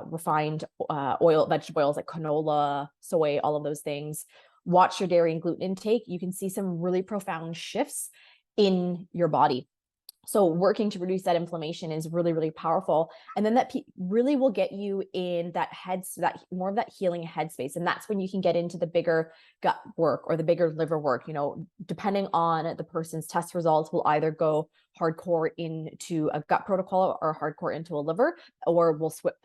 refined oil, vegetable oils like canola, soy, all of those things, watch your dairy and gluten intake, you can see some really profound shifts in your body. So working to reduce that inflammation is really, really powerful. And then that really will get you in that more of that healing headspace. And that's when you can get into the bigger gut work or the bigger liver work. You know, depending on the person's test results, will either go hardcore into a gut protocol or hardcore into a liver, or we'll flip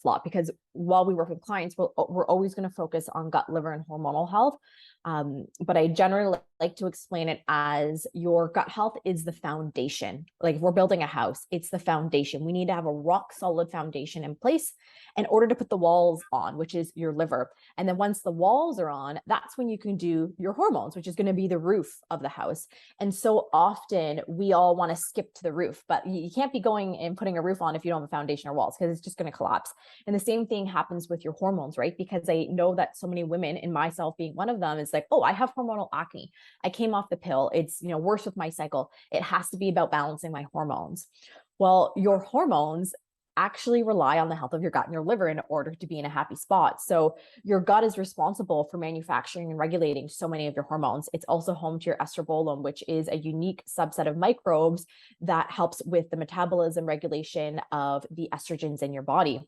flop. Because while we work with clients, we're always going to focus on gut, liver, and hormonal health. But I generally like to explain it as your gut health is the foundation. Like if we're building a house, it's the foundation. We need to have a rock solid foundation in place in order to put the walls on, which is your liver. And then once the walls are on, that's when you can do your hormones, which is going to be the roof of the house. And so often we all want to skip to the roof, but you can't be going and putting a roof on if you don't have a foundation or walls, because it's just going to collapse. And the same thing happens with your hormones, right? Because I know that so many women, and myself being one of them, is like, oh, I have hormonal acne. I came off the pill. It's, worse with my cycle. It has to be about balancing my hormones. Well, your hormones actually rely on the health of your gut and your liver in order to be in a happy spot. So your gut is responsible for manufacturing and regulating so many of your hormones. It's also home to your estrobolome, which is a unique subset of microbes that helps with the metabolism regulation of the estrogens in your body.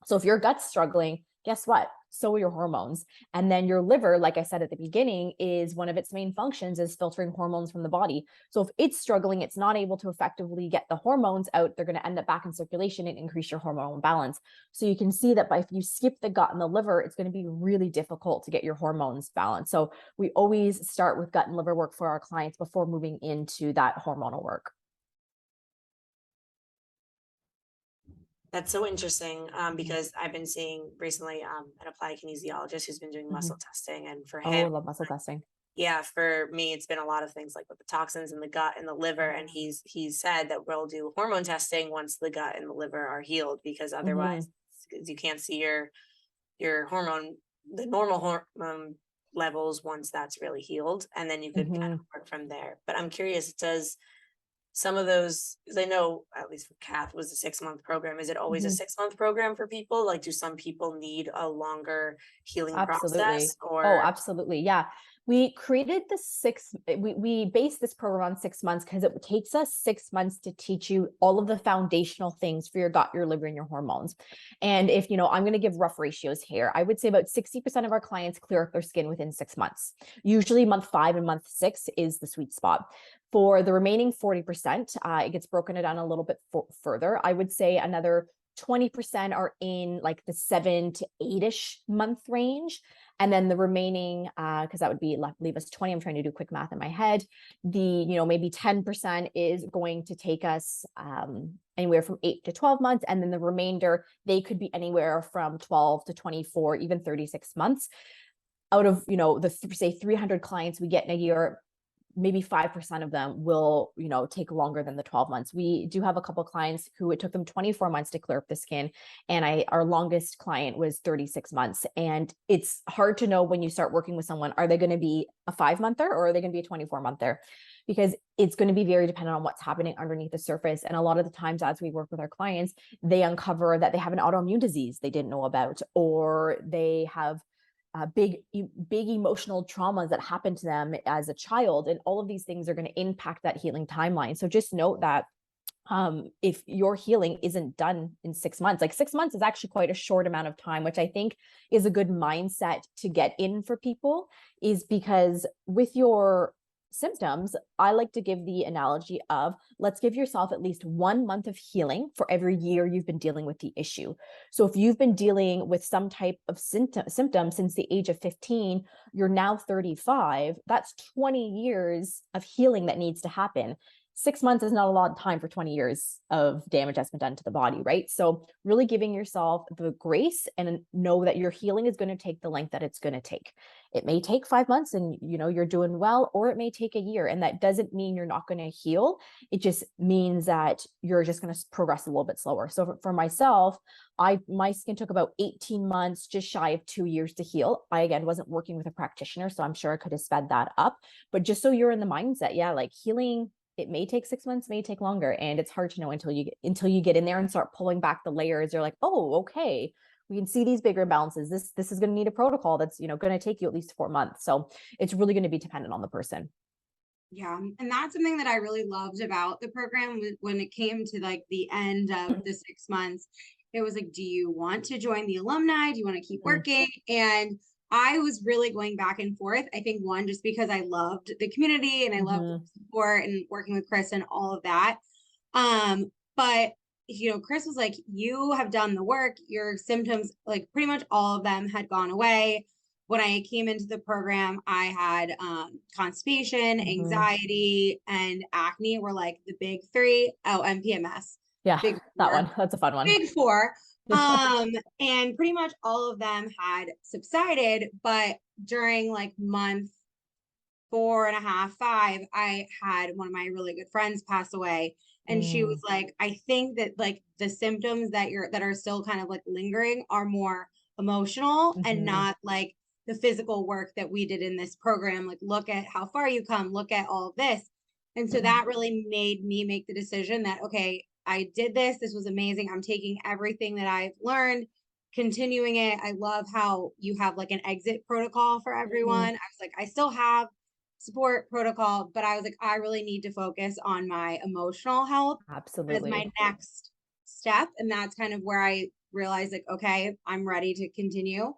So if your gut's struggling, guess what? So are your hormones. And then your liver, like I said at the beginning, is one of its main functions is filtering hormones from the body. So if it's struggling, it's not able to effectively get the hormones out, they're going to end up back in circulation and increase your hormonal balance. So you can see that if you skip the gut and the liver, it's going to be really difficult to get your hormones balanced. So we always start with gut and liver work for our clients before moving into that hormonal work. That's so interesting because I've been seeing recently an applied kinesiologist who's been doing muscle testing, and for him, I love muscle testing. Yeah, for me, it's been a lot of things like with the toxins in the gut and the liver, and he's said that we'll do hormone testing once the gut and the liver are healed, because otherwise you can't see your hormone, the normal hormone levels once that's really healed, and then you could kind of work from there. But I'm curious, does some of those, because I know at least for Kath was a 6-month program. Is it always a 6-month program for people? Like, do some people need a longer healing process? Or Absolutely. Yeah. We created we based this program on 6 months because it takes us 6 months to teach you all of the foundational things for your gut, your liver, and your hormones. And if, I'm going to give rough ratios here, I would say about 60% of our clients clear up their skin within 6 months. Usually month 5 and month 6 is the sweet spot. For the remaining 40%, it gets broken down a little bit further. I would say another 20% are in like the 7 to 8-ish month range. And then the remaining, because that would leave us 20. I'm trying to do quick math in my head. The, maybe 10% is going to take us anywhere from 8 to 12 months. And then the remainder, they could be anywhere from 12 to 24, even 36 months. Out of, say 300 clients we get in a year, maybe 5% of them will, take longer than the 12 months. We do have a couple of clients who it took them 24 months to clear up the skin. And our longest client was 36 months. And it's hard to know when you start working with someone, are they going to be a 5-monther or are they going to be a 24-monther? Because it's going to be very dependent on what's happening underneath the surface. And a lot of the times as we work with our clients, they uncover that they have an autoimmune disease they didn't know about, or they have big emotional traumas that happened to them as a child. And all of these things are going to impact that healing timeline. So just note that if your healing isn't done in 6 months, like 6 months is actually quite a short amount of time, which I think is a good mindset to get in for people, is because with your symptoms, I like to give the analogy of, let's give yourself at least 1 month of healing for every year you've been dealing with the issue. So if you've been dealing with some type of symptom since the age of 15, you're now 35, that's 20 years of healing that needs to happen. 6 months is not a lot of time for 20 years of damage that's been done to the body, right? So really giving yourself the grace and know that your healing is going to take the length that it's going to take. It may take 5 months and you're doing well, or it may take a year. And that doesn't mean you're not going to heal. It just means that you're just going to progress a little bit slower. So for myself, my skin took about 18 months, just shy of 2 years to heal. I, again, wasn't working with a practitioner, so I'm sure I could have sped that up. But just so you're in the mindset, like healing, it may take 6 months, may take longer. And it's hard to know until you get in there and start pulling back the layers. You're like, oh, okay, we can see these bigger imbalances. This is going to need a protocol that's, going to take you at least 4 months. So it's really going to be dependent on the person. Yeah. And that's something that I really loved about the program when it came to like the end of the 6 months. It was like, do you want to join the alumni? Do you want to keep working? And I was really going back and forth. I think one, just because I loved the community and I loved the support and working with Chris and all of that. But Chris was like, you have done the work, your symptoms, like pretty much all of them had gone away. When I came into the program, I had constipation, anxiety, and acne were like the big three. Oh, and PMS. Yeah, big that four. one. That's a fun one. Big four. And pretty much all of them had subsided, but during like month 4.5, 5, I had one of my really good friends pass away. And she was like, I think that like the symptoms that are still kind of like lingering are more emotional and not like the physical work that we did in this program. Like, look at how far you come, look at all of this. And so that really made me make the decision that, okay, I did this. This was amazing. I'm taking everything that I've learned, continuing it. I love how you have like an exit protocol for everyone. I was like, I still have support protocol, but I was like, I really need to focus on my emotional health as my next step. And that's kind of where I realized like, okay, I'm ready to continue.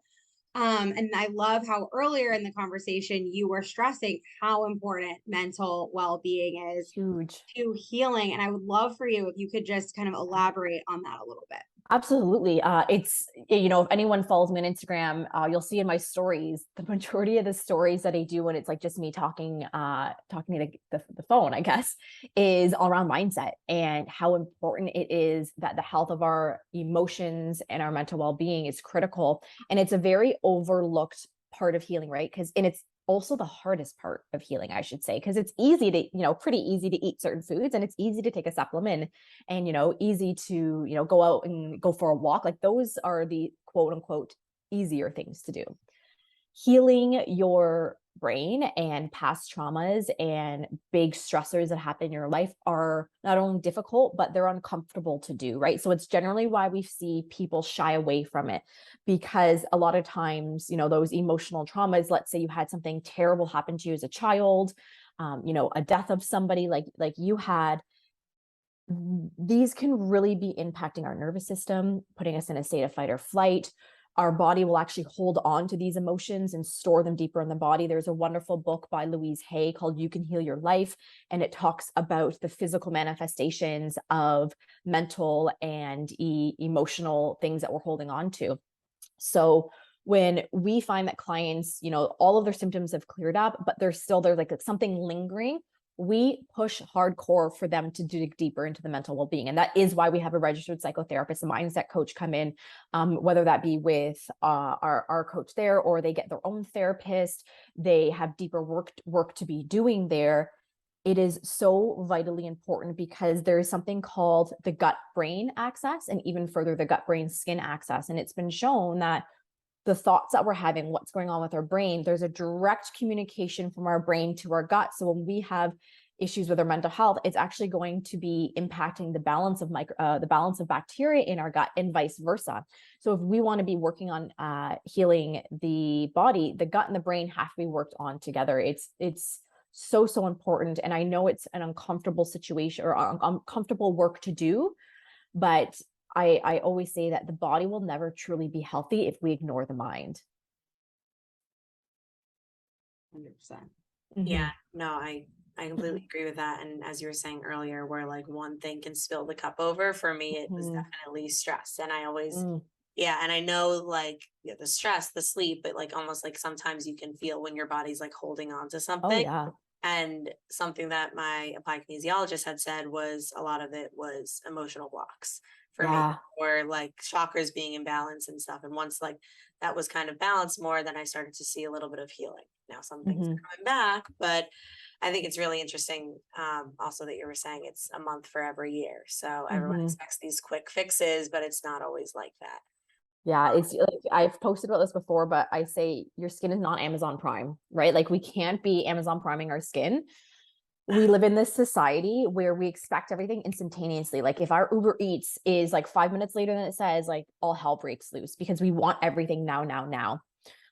And I love how earlier in the conversation you were stressing how important mental well-being is Huge to healing. And I would love for you if you could just kind of elaborate on that a little bit. Absolutely. It's, if anyone follows me on Instagram, you'll see in my stories, the majority of the stories that I do when it's like just me talking to the phone, I guess, is all around mindset and how important it is that the health of our emotions and our mental well-being is critical. And it's a very overlooked part of healing, right? And it's also the hardest part of healing, I should say, because it's easy to, pretty easy to eat certain foods and it's easy to take a supplement and, easy to, go out and go for a walk. Like those are the quote unquote easier things to do. Healing your brain and past traumas and big stressors that happen in your life are not only difficult, but they're uncomfortable to do, right? So it's generally why we see people shy away from it, because a lot of times, those emotional traumas, let's say you had something terrible happen to you as a child, a death of somebody like you had, these can really be impacting our nervous system, putting us in a state of fight or flight. Our body will actually hold on to these emotions and store them deeper in the body. There's a wonderful book by Louise Hay called You Can Heal Your Life, and it talks about the physical manifestations of mental and emotional things that we're holding on to. So when we find that clients, all of their symptoms have cleared up, but there's like something lingering, we push hardcore for them to dig deeper into the mental well-being. And that is why we have a registered psychotherapist, a mindset coach come in, whether that be with our coach there, or they get their own therapist, they have deeper work to be doing there. It is so vitally important because there is something called the gut-brain axis, and even further, the gut-brain-skin axis. And it's been shown that the thoughts that we're having, what's going on with our brain, there's a direct communication from our brain to our gut. So when we have issues with our mental health, it's actually going to be impacting the balance of bacteria in our gut and vice versa. So if we want to be working on healing the body, the gut and the brain have to be worked on together. It's so important. And I know it's an uncomfortable situation or uncomfortable work to do, but I always say that the body will never truly be healthy if we ignore the mind. 100%. Yeah, no, I completely agree with that. And as you were saying earlier, where like one thing can spill the cup over, for me, it was definitely stress. And I always, and I know like the stress, the sleep, but like almost like sometimes you can feel when your body's like holding on to something. Oh, yeah. And something that my applied kinesiologist had said was a lot of it was emotional blocks for me, or like chakras being imbalanced and stuff. And once like that was kind of balanced more, then I started to see a little bit of healing. Now some things are coming back, but I think it's really interesting also that you were saying it's a month for every year. So everyone expects these quick fixes, but it's not always like that. Yeah, it's like I've posted about this before, but I say your skin is not Amazon Prime, right? Like we can't be Amazon priming our skin. We live in this society where we expect everything instantaneously. Like if our Uber Eats is like 5 minutes later than it says, like all hell breaks loose because we want everything now.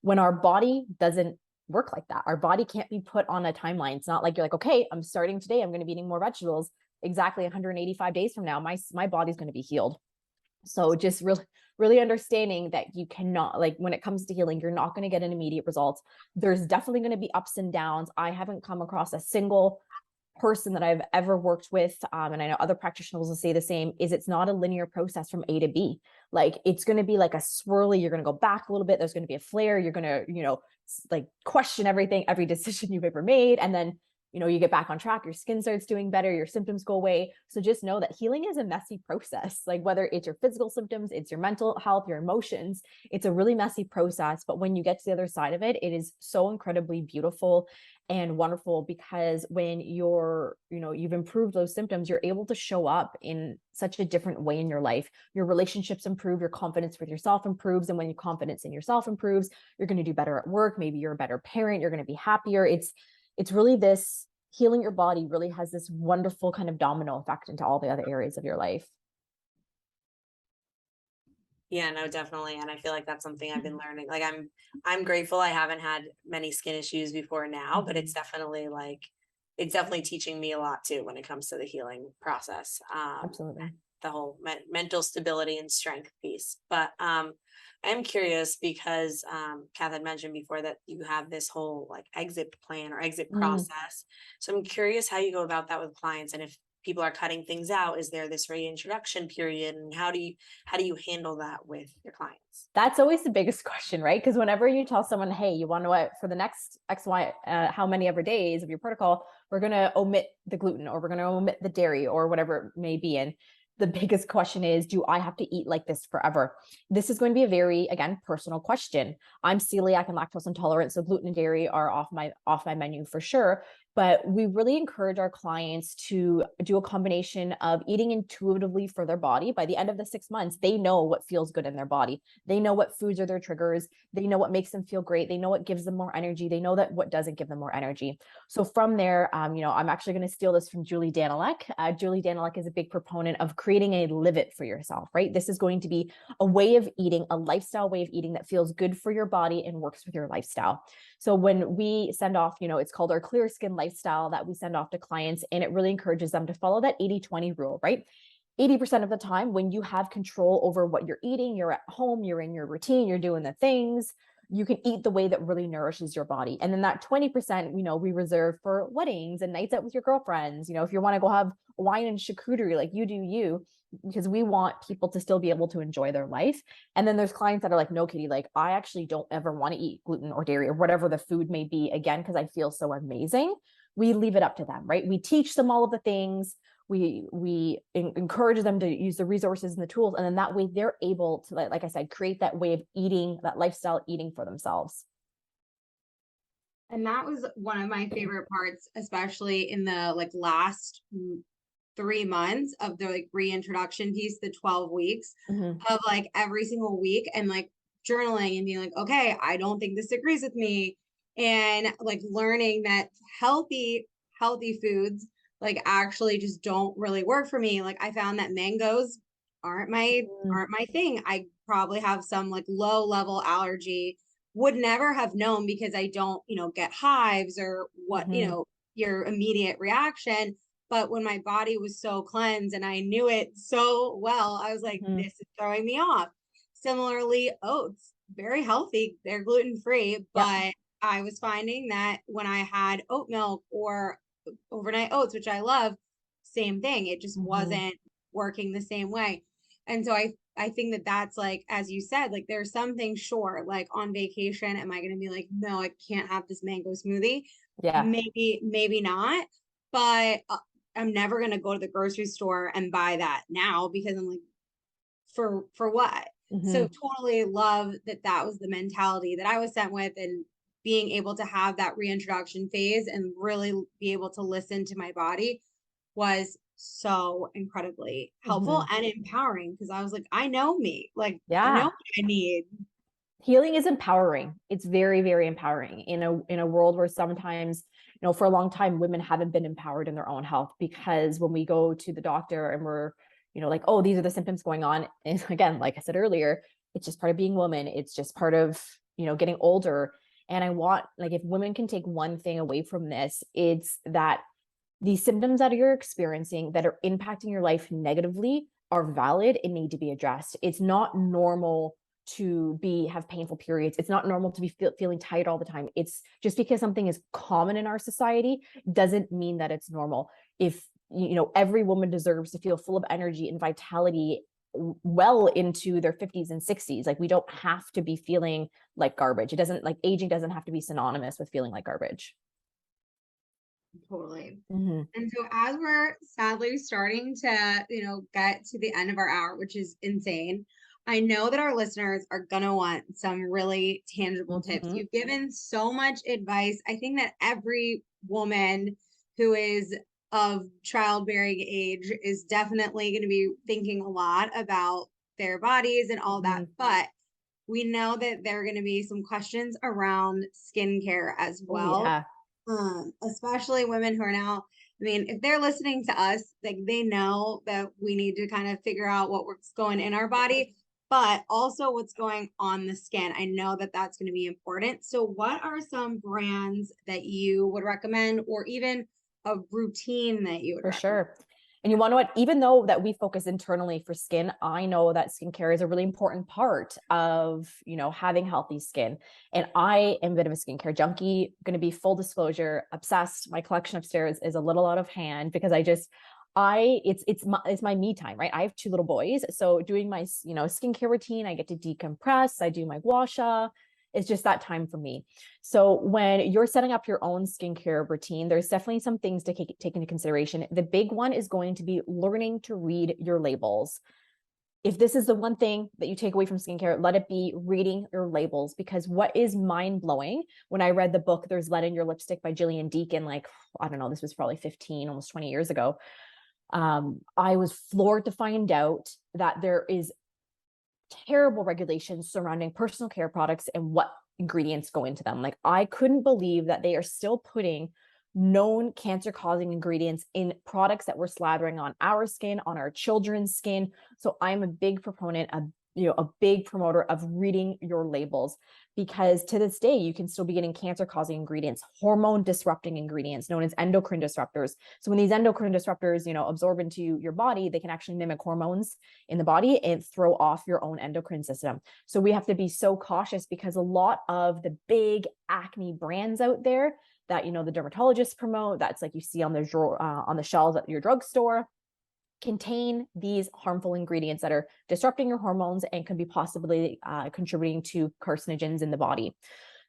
When our body doesn't work like that. Our body can't be put on a timeline. It's not like you're like, okay, I'm starting today, I'm going to be eating more vegetables. Exactly 185 days from now, my body's going to be healed. So just really understanding that you cannot, like, when it comes to healing, you're not going to get an immediate result. There's definitely going to be ups and downs. I haven't come across a single person that I've ever worked with, and I know other practitioners will say the same, is it's not a linear process from A to B. Like, it's going to be like a swirly, you're going to go back a little bit, there's going to be a flare, you're going to, like, question everything, every decision you've ever made, and then you get back on track, your skin starts doing better, your symptoms go away. So just know that healing is a messy process. Like, whether it's your physical symptoms, it's your mental health, your emotions, it's a really messy process. But when you get to the other side of it, it is so incredibly beautiful and wonderful, because when you've improved those symptoms, you're able to show up in such a different way in your life. Your relationships improve, your confidence with yourself improves. And when your confidence in yourself improves, you're going to do better at work. Maybe you're a better parent, you're going to be happier. It's really this healing your body really has this wonderful kind of domino effect into all the other areas of your life. Yeah, no, definitely. And I feel like that's something I've been learning. Like, I'm grateful I haven't had many skin issues before now, but it's definitely teaching me a lot too when it comes to the healing process. Absolutely. The whole mental stability and strength piece. But I'm curious because Kath had mentioned before that you have this whole like exit plan or exit process. So I'm curious how you go about that with clients, and if people are cutting things out, is there this reintroduction period, and how do you handle that with your clients? That's always the biggest question, right? Because whenever you tell someone, hey, you want to what for the next XY, how many ever days of your protocol, we're going to omit the gluten, or we're going to omit the dairy, or whatever it may be. And the biggest question is, do I have to eat like this forever? This is going to be a very, again, personal question. I'm celiac and lactose intolerant, so gluten and dairy are off my menu for sure. But we really encourage our clients to do a combination of eating intuitively for their body. By the end of the 6 months, they know what feels good in their body. They know what foods are their triggers. They know what makes them feel great. They know what gives them more energy. They know that what doesn't give them more energy. So from there, I'm actually going to steal this from Julie Danilek. Julie Danilek is a big proponent of creating a live it for yourself, right? This is going to be a way of eating, a lifestyle way of eating that feels good for your body and works with your lifestyle. So when we send off, it's called our clear skin lifestyle that we send off to clients, and it really encourages them to follow that 80-20 rule, right? 80% of the time, when you have control over what you're eating, you're at home, you're in your routine, you're doing the things, you can eat the way that really nourishes your body. And then that 20%, we reserve for weddings and nights out with your girlfriends. If you want to go have wine and charcuterie, like, you do you, because we want people to still be able to enjoy their life. And then there's clients that are like, no, Katie, like, I actually don't ever want to eat gluten or dairy or whatever the food may be, again, because I feel so amazing. We leave it up to them, right? We teach them all of the things. We encourage them to use the resources and the tools. And then that way they're able to, like I said, create that way of eating, that lifestyle eating for themselves. And that was one of my favorite parts, especially in the last 3 months of the reintroduction piece, the 12 weeks of every single week, and journaling and being like, okay, I don't think this agrees with me. And learning that healthy foods actually just don't really work for me. I found that mangoes aren't my thing. I probably have some low level allergy, would never have known because I don't, get hives or what, your immediate reaction. But when my body was so cleansed and I knew it so well, I was like, this is throwing me off. Similarly, oats, very healthy. They're gluten-free, but I was finding that when I had oat milk or overnight oats, which I love, same thing. It just wasn't working the same way. And so I think that that's as you said, there's some things, sure, on vacation, am I going to be like, no, I can't have this mango smoothie? Yeah. Maybe not. But I'm never going to go to the grocery store and buy that now, because I'm like, for what? So totally love that was the mentality that I was sent with, and being able to have that reintroduction phase and really be able to listen to my body was so incredibly helpful and empowering, because I was like, I know me, I know what I need. Healing is empowering. It's very, very empowering in a world where sometimes, for a long time, women haven't been empowered in their own health, because when we go to the doctor and we're, like, oh, these are the symptoms going on. And again, like I said earlier, it's just part of being woman. It's just part of, getting older. And I want, like, if women can take one thing away from this, it's that the symptoms that you're experiencing that are impacting your life negatively are valid and need to be addressed. It's not normal to have painful periods. It's not normal to be feeling tired all the time. It's just because something is common in our society doesn't mean that it's normal. If every woman deserves to feel full of energy and vitality well into their 50s and 60s. Like, we don't have to be feeling like garbage. It doesn't, like, aging doesn't have to be synonymous with feeling like garbage. Totally. Mm-hmm. And so as we're sadly starting to, get to the end of our hour, which is insane, I know that our listeners are going to want some really tangible tips. You've given so much advice. I think that every woman who is of childbearing age is definitely going to be thinking a lot about their bodies and all that. But we know that there are going to be some questions around skincare as well. Yeah. Especially women who are now, I mean, if they're listening to us, like, they know that we need to kind of figure out what's going in our body, but also what's going on the skin. I know that that's going to be important. So what are some brands that you would recommend, or even a routine that you would recommend? Sure. And you want to know what, even though that we focus internally for skin, I know that skincare is a really important part of, having healthy skin. And I am a bit of a skincare junkie, going to be full disclosure, obsessed. My collection upstairs is a little out of hand because it's my me time, right? I have 2 little boys. So doing my, skincare routine, I get to decompress. I do my gua sha. It's just that time for me. So when you're setting up your own skincare routine, there's definitely some things to take into consideration. The big one is going to be learning to read your labels. If this is the one thing that you take away from skincare, let it be reading your labels, because what is mind blowing, when I read the book, There's Lead in Your Lipstick by Gillian Deacon, like, I don't know, this was probably 15, almost 20 years ago. I was floored to find out that there is terrible regulations surrounding personal care products and what ingredients go into them. Like, I couldn't believe that they are still putting known cancer-causing ingredients in products that we're slathering on our skin, on our children's skin. So I'm a big proponent of, a big promoter of reading your labels, because to this day, you can still be getting cancer-causing ingredients, hormone disrupting ingredients known as endocrine disruptors. So when these endocrine disruptors, absorb into your body, they can actually mimic hormones in the body and throw off your own endocrine system. So we have to be so cautious, because a lot of the big acne brands out there that, the dermatologists promote, that's like you see on the shelves at your drugstore, contain these harmful ingredients that are disrupting your hormones and can be possibly contributing to carcinogens in the body.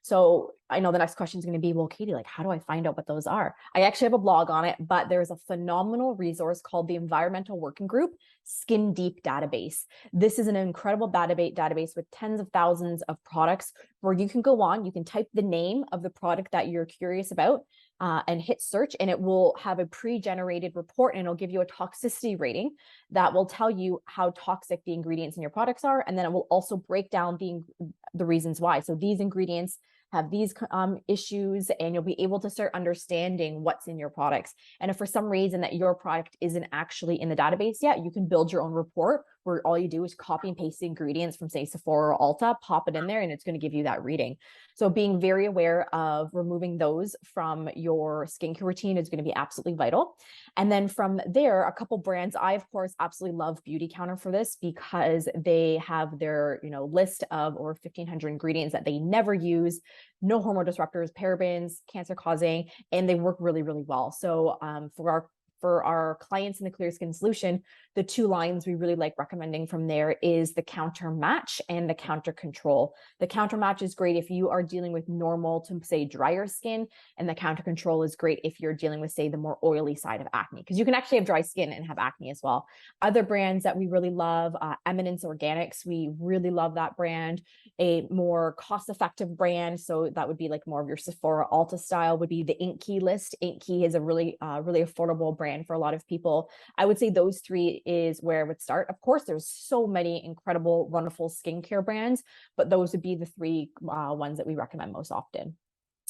So I know the next question is going to be, well, Katie, like, how do I find out what those are? I actually have a blog on it, but there's a phenomenal resource called the Environmental Working Group Skin Deep Database. This is an incredible database with tens of thousands of products, where you can go on, you can type the name of the product that you're curious about, and hit search, and it will have a pre-generated report, and it'll give you a toxicity rating that will tell you how toxic the ingredients in your products are. And then it will also break down the reasons why. So these ingredients have these issues, and you'll be able to start understanding what's in your products. And if for some reason that your product isn't actually in the database yet, you can build your own report where all you do is copy and paste the ingredients from, say, Sephora or Ulta, pop it in there, and it's going to give you that reading. So being very aware of removing those from your skincare routine is going to be absolutely vital. And then from there, a couple brands, I of course absolutely love Beauty Counter for this, because they have their list of over 1,500 ingredients that they never use, no hormone disruptors, parabens, cancer causing, and they work really, really well. So for our clients in the Clear Skin Solution, the 2 lines we really like recommending from there is the Counter Match and the Counter Control. The Counter Match is great if you are dealing with normal to, say, drier skin, and the Counter Control is great if you're dealing with, say, the more oily side of acne, because you can actually have dry skin and have acne as well. Other brands that we really love, Eminence Organics, we really love that brand. A more cost-effective brand, so that would be like more of your Sephora Ulta style, would be the Ink Key list. Ink Key is a really affordable brand for a lot of people. I would say those 3 is where I would start. Of course, there's so many incredible, wonderful skincare brands, but those would be the 3 ones that we recommend most often.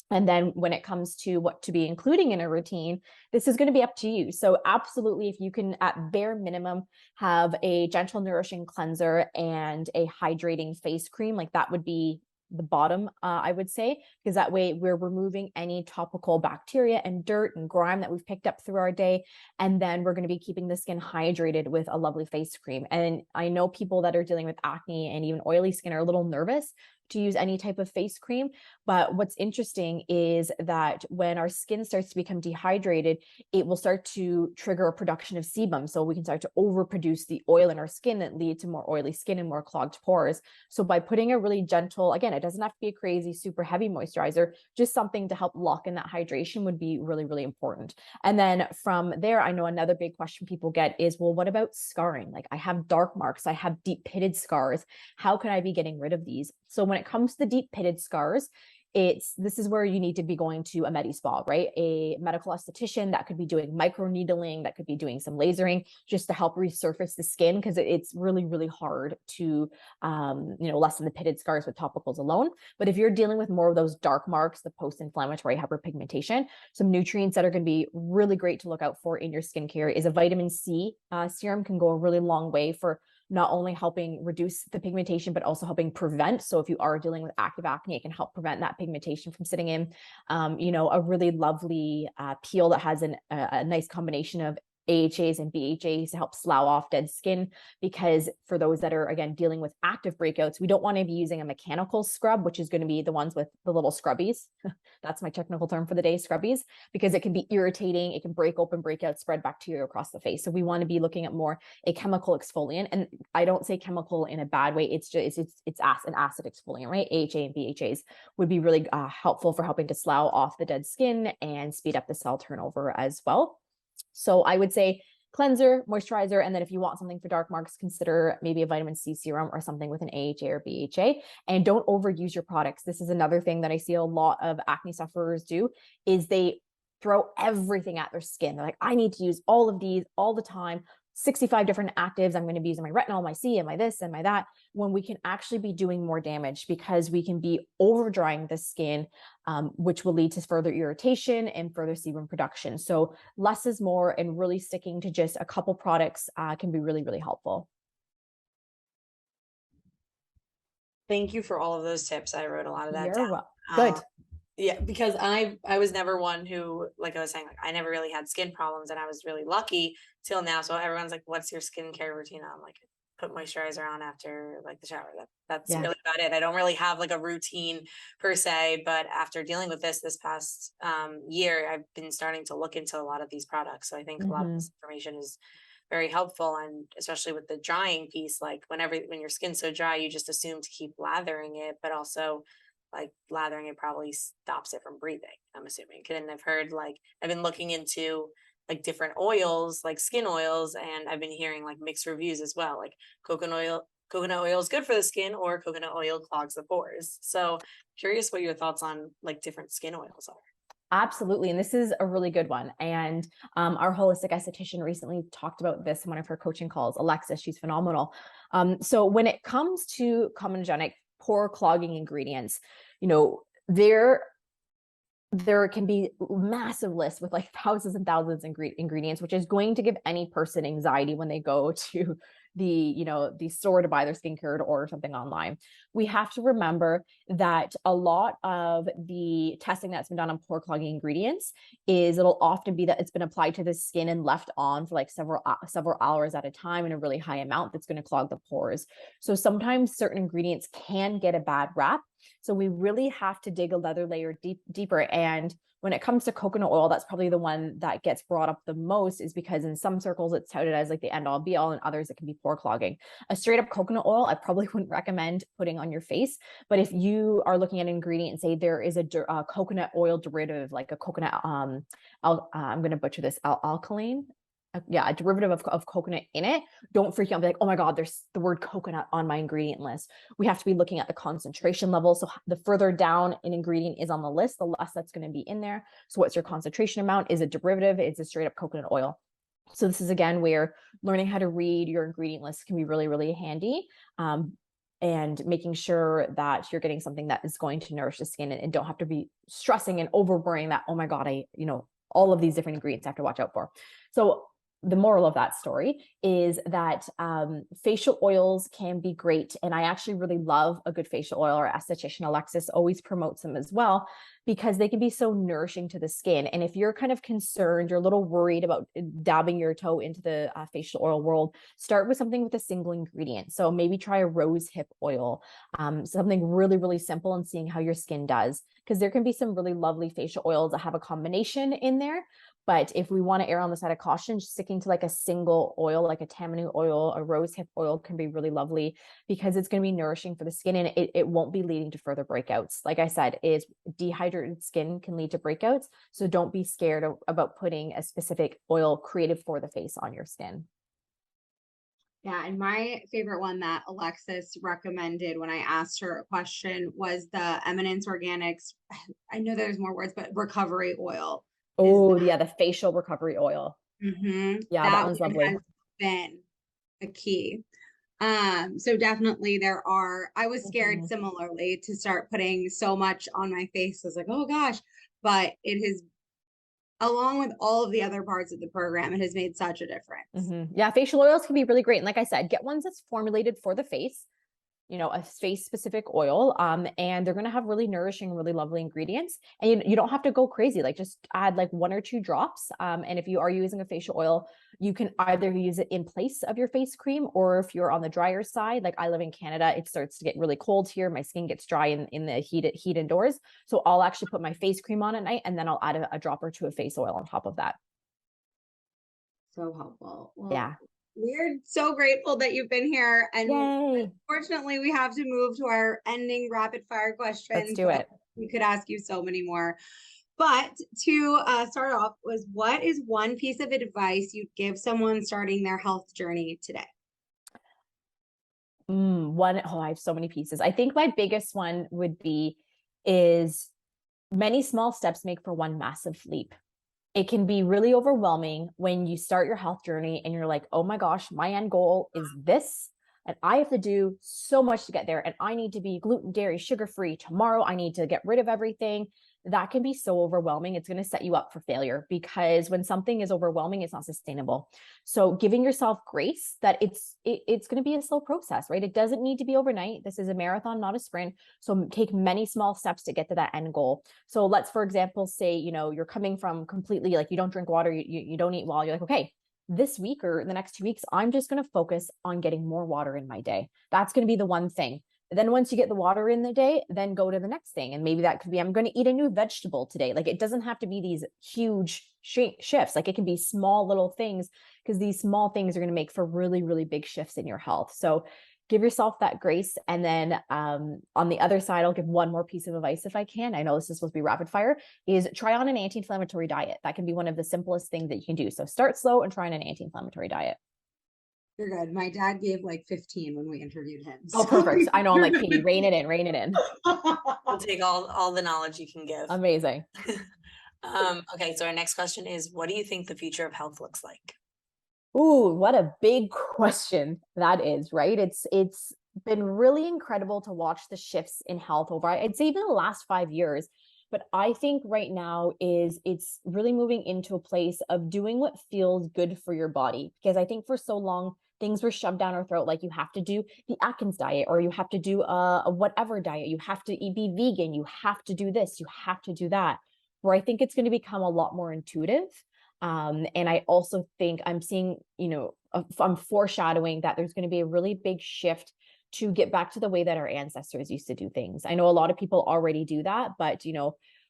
And then when it comes to what to be including in a routine, this is going to be up to you. So absolutely, if you can at bare minimum have a gentle nourishing cleanser and a hydrating face cream, like that would be the bottom, I would say, because that way we're removing any topical bacteria and dirt and grime that we've picked up through our day. And then we're going to be keeping the skin hydrated with a lovely face cream. And I know people that are dealing with acne and even oily skin are a little nervous to use any type of face cream. But what's interesting is that when our skin starts to become dehydrated, it will start to trigger a production of sebum. So we can start to overproduce the oil in our skin that lead to more oily skin and more clogged pores. So by putting a really gentle, again, it doesn't have to be a crazy, super heavy moisturizer, just something to help lock in that hydration would be really, really important. And then from there, I know another big question people get is, well, what about scarring? Like I have dark marks, I have deep pitted scars. How can I be getting rid of these? So when it comes to the deep pitted scars, this is where you need to be going to a med spa, right? A medical esthetician that could be doing micro needling, that could be doing some lasering just to help resurface the skin, because it's really, really hard to, lessen the pitted scars with topicals alone. But if you're dealing with more of those dark marks, the post-inflammatory hyperpigmentation, some nutrients that are going to be really great to look out for in your skincare is a vitamin C serum. Can go a really long way for not only helping reduce the pigmentation, but also helping prevent. So if you are dealing with active acne, it can help prevent that pigmentation from sitting in. A really lovely peel that has a nice combination of AHAs and BHAs to help slough off dead skin, because for those that are, again, dealing with active breakouts, we don't want to be using a mechanical scrub, which is going to be the ones with the little scrubbies. That's my technical term for the day, scrubbies, because it can be irritating. It can break open breakouts, spread bacteria across the face. So we want to be looking at more a chemical exfoliant. And I don't say chemical in a bad way. It's just, it's an acid exfoliant, right? AHA and BHAs would be really helpful for helping to slough off the dead skin and speed up the cell turnover as well. So I would say cleanser, moisturizer, and then if you want something for dark marks, consider maybe a vitamin C serum or something with an AHA or BHA. And don't overuse your products. This is another thing that I see a lot of acne sufferers do, is they throw everything at their skin. They're like, I need to use all of these all the time. 65 different actives. I'm going to be using my retinol, my C, and my this and my that, when we can actually be doing more damage, because we can be over drying the skin, which will lead to further irritation and further sebum production. So less is more, and really sticking to just a couple products can be really, really helpful. Thank you for all of those tips. I wrote a lot of that down. Good. Yeah, because I was never one who, like I was saying, like I never really had skin problems, and I was really lucky till now. So everyone's like, "What's your skincare routine?" I'm like, put moisturizer on after like the shower. That's really about it. I don't really have like a routine per se, but after dealing with this past year, I've been starting to look into a lot of these products. So I think a lot of this information is very helpful, and especially with the drying piece, like when your skin's so dry, you just assume to keep lathering it, but also like lathering it probably stops it from breathing, I'm assuming. And I've heard, like, I've been looking into like different oils, like skin oils, and I've been hearing like mixed reviews as well. Like coconut oil is good for the skin, or coconut oil clogs the pores. So curious what your thoughts on like different skin oils are. Absolutely. And this is a really good one. And our holistic esthetician recently talked about this in one of her coaching calls. Alexis, she's phenomenal. So when it comes to comedogenic pore clogging ingredients, there can be massive lists with like thousands and thousands of ingredients, which is going to give any person anxiety when they go to the store to buy their skincare or to order something online. We have to remember that a lot of the testing that's been done on pore clogging ingredients it'll often be that it's been applied to the skin and left on for like several hours at a time in a really high amount that's going to clog the pores. So sometimes certain ingredients can get a bad rap. So we really have to dig a leather layer deeper. And when it comes to coconut oil, that's probably the one that gets brought up the most, is because in some circles it's touted as like the end all be all, and others it can be pore clogging. A straight up coconut oil, I probably wouldn't recommend putting on your face. But if you are looking at an ingredient and say there is a coconut oil derivative, like a coconut, I'm going to butcher this, alkaline. A derivative of coconut in it, don't freak out and be like, oh my God, there's the word coconut on my ingredient list. We have to be looking at the concentration level. So the further down an ingredient is on the list, the less that's going to be in there. So what's your concentration amount? Is a derivative? It's a straight up coconut oil. So this is, again, where learning how to read your ingredient list can be really, really handy. And making sure that you're getting something that is going to nourish the skin, and don't have to be stressing and over worrying that, oh my God, all of these different ingredients I have to watch out for. So the moral of that story is that facial oils can be great. And I actually really love a good facial oil. Our esthetician Alexis always promotes them as well, because they can be so nourishing to the skin. And if you're kind of concerned, you're a little worried about dabbing your toe into the facial oil world, start with something with a single ingredient. So maybe try a rose hip oil, something really, really simple, and seeing how your skin does. Because there can be some really lovely facial oils that have a combination in there. But if we want to err on the side of caution, sticking to like a single oil, like a tamanu oil, a rose hip oil, can be really lovely, because it's going to be nourishing for the skin, and it won't be leading to further breakouts. Like I said, is dehydrated skin can lead to breakouts. So don't be scared about putting a specific oil created for the face on your skin. Yeah, and my favorite one that Alexis recommended when I asked her a question was the Eminence Organics. I know there's more words, but recovery oil. Oh, yeah, the facial recovery oil. Mm-hmm. Yeah, that one's lovely. Has been a key. So definitely I was scared similarly to start putting so much on my face. I was like, oh gosh, but it has, along with all of the other parts of the program, it has made such a difference. Yeah, facial oils can be really great. And like I said, get ones that's formulated for the face, a face specific oil, and they're going to have really nourishing, really lovely ingredients. And you don't have to go crazy. Like, just add like 1 or 2 drops. And if you are using a facial oil, you can either use it in place of your face cream, or if you're on the drier side, like I live in Canada, it starts to get really cold here. My skin gets dry in the heat indoors. So I'll actually put my face cream on at night, and then I'll add a drop or 2 of face oil on top of that. So helpful. Well, yeah. We're so grateful that you've been here. And Yay. Unfortunately, we have to move to our ending rapid fire questions. Let's do it. We could ask you so many more. But to start off, what is one piece of advice you'd give someone starting their health journey today? I have so many pieces. I think my biggest one is many small steps make for one massive leap. It can be really overwhelming when you start your health journey and you're like, oh my gosh, my end goal is this, and I have to do so much to get there. And I need to be gluten, dairy, sugar-free tomorrow. I need to get rid of everything. That can be so overwhelming. It's going to set you up for failure, because when something is overwhelming, it's not sustainable. So giving yourself grace that it's going to be a slow process, right? It doesn't need to be overnight. This is a marathon, not a sprint. So take many small steps to get to that end goal. So let's, for example, say, you're coming from completely like, you don't drink water, you don't eat well. You're like, okay, this week or the next 2 weeks, I'm just going to focus on getting more water in my day. That's going to be the one thing. Then once you get the water in the day, then go to the next thing. And maybe that could be, I'm going to eat a new vegetable today. Like, it doesn't have to be these huge shifts. Like, it can be small little things, because these small things are going to make for really, really big shifts in your health. So give yourself that grace. And then on the other side, I'll give one more piece of advice if I can. I know this is supposed to be rapid fire, is try on an anti-inflammatory diet. That can be one of the simplest things that you can do. So start slow and try on an anti-inflammatory diet. You're good. My dad gave like 15 when we interviewed him. Oh, perfect. I know. I'm like, Katie, rein it in, rein it in. We'll take all the knowledge you can give. Amazing. Okay, so our next question is, what do you think the future of health looks like? Ooh, what a big question that is, right? It's been really incredible to watch the shifts in health over, I'd say, even the last 5 years. But I think right now it's really moving into a place of doing what feels good for your body. Because I think for so long, things were shoved down our throat, like you have to do the Atkins diet, or you have to do a whatever diet, you have to be vegan, you have to do this, you have to do that. Where I think it's going to become a lot more intuitive. And I also think I'm seeing, I'm foreshadowing that there's going to be a really big shift to get back to the way that our ancestors used to do things. I know a lot of people already do that, but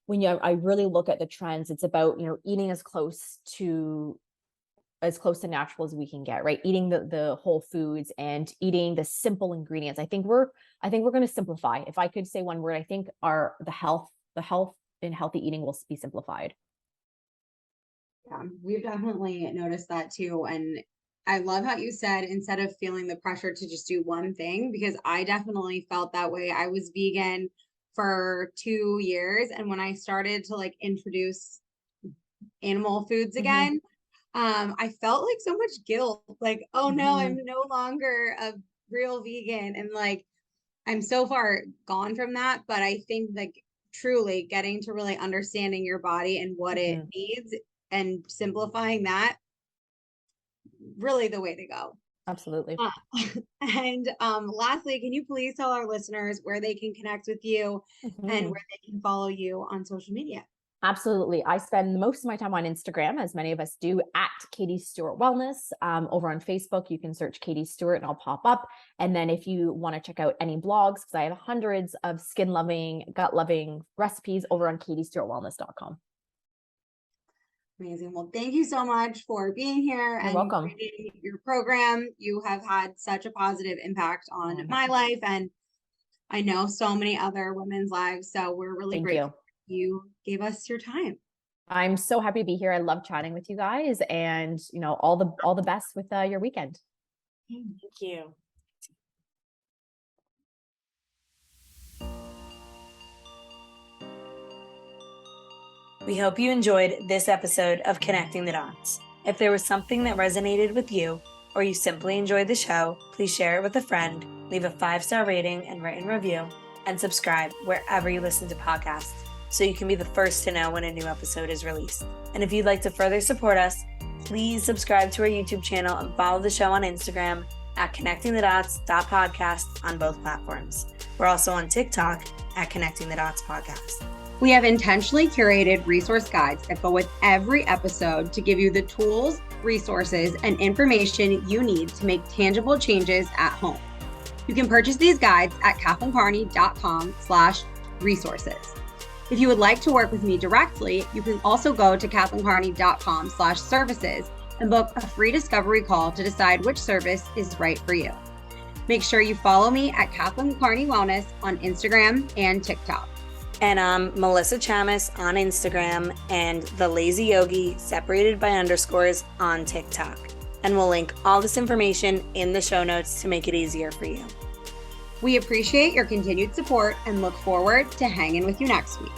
when I really look at the trends, it's about, eating as close to natural as we can get, right? Eating the whole foods and eating the simple ingredients. I think we're going to simplify. If I could say one word, I think the health in healthy eating will be simplified. Yeah, we've definitely noticed that too. And I love how you said, instead of feeling the pressure to just do one thing, because I definitely felt that way. I was vegan for 2 years. And when I started to like introduce animal foods again, I felt like so much guilt, like, oh no, I'm no longer a real vegan. And like, I'm so far gone from that. But I think like truly getting to really understanding your body and what it needs and simplifying that really the way to go. Absolutely. And lastly, can you please tell our listeners where they can connect with you and where they can follow you on social media? Absolutely. I spend most of my time on Instagram, as many of us do, at Katie Stewart Wellness. Over on Facebook, you can search Katie Stewart and I'll pop up. And then if you want to check out any blogs, because I have hundreds of skin loving, gut loving recipes over on katiestewartwellness.com. Amazing. Well, thank you so much for being here and welcome. creating your program. You have had such a positive impact on my life, and I know so many other women's lives. So we're really grateful you gave us your time. I'm so happy to be here. I love chatting with you guys, and all the best with your weekend. Thank you. We hope you enjoyed this episode of Connecting the Dots. If there was something that resonated with you, or you simply enjoyed the show, please share it with a friend, leave a 5-star rating and written review, and subscribe wherever you listen to podcasts so you can be the first to know when a new episode is released. And if you'd like to further support us, please subscribe to our YouTube channel and follow the show on Instagram at connectingthedots.podcast on both platforms. We're also on TikTok at Connecting the Dots Podcast. We have intentionally curated resource guides that go with every episode to give you the tools, resources, and information you need to make tangible changes at home. You can purchase these guides at KathleenCarney.com/resources. If you would like to work with me directly, you can also go to KathleenCarney.com/services and book a free discovery call to decide which service is right for you. Make sure you follow me at Kathleen Carney Wellness on Instagram and TikTok. And I'm Melissa Chamis on Instagram and The Lazy Yogi separated by underscores on TikTok. And we'll link all this information in the show notes to make it easier for you. We appreciate your continued support and look forward to hanging with you next week.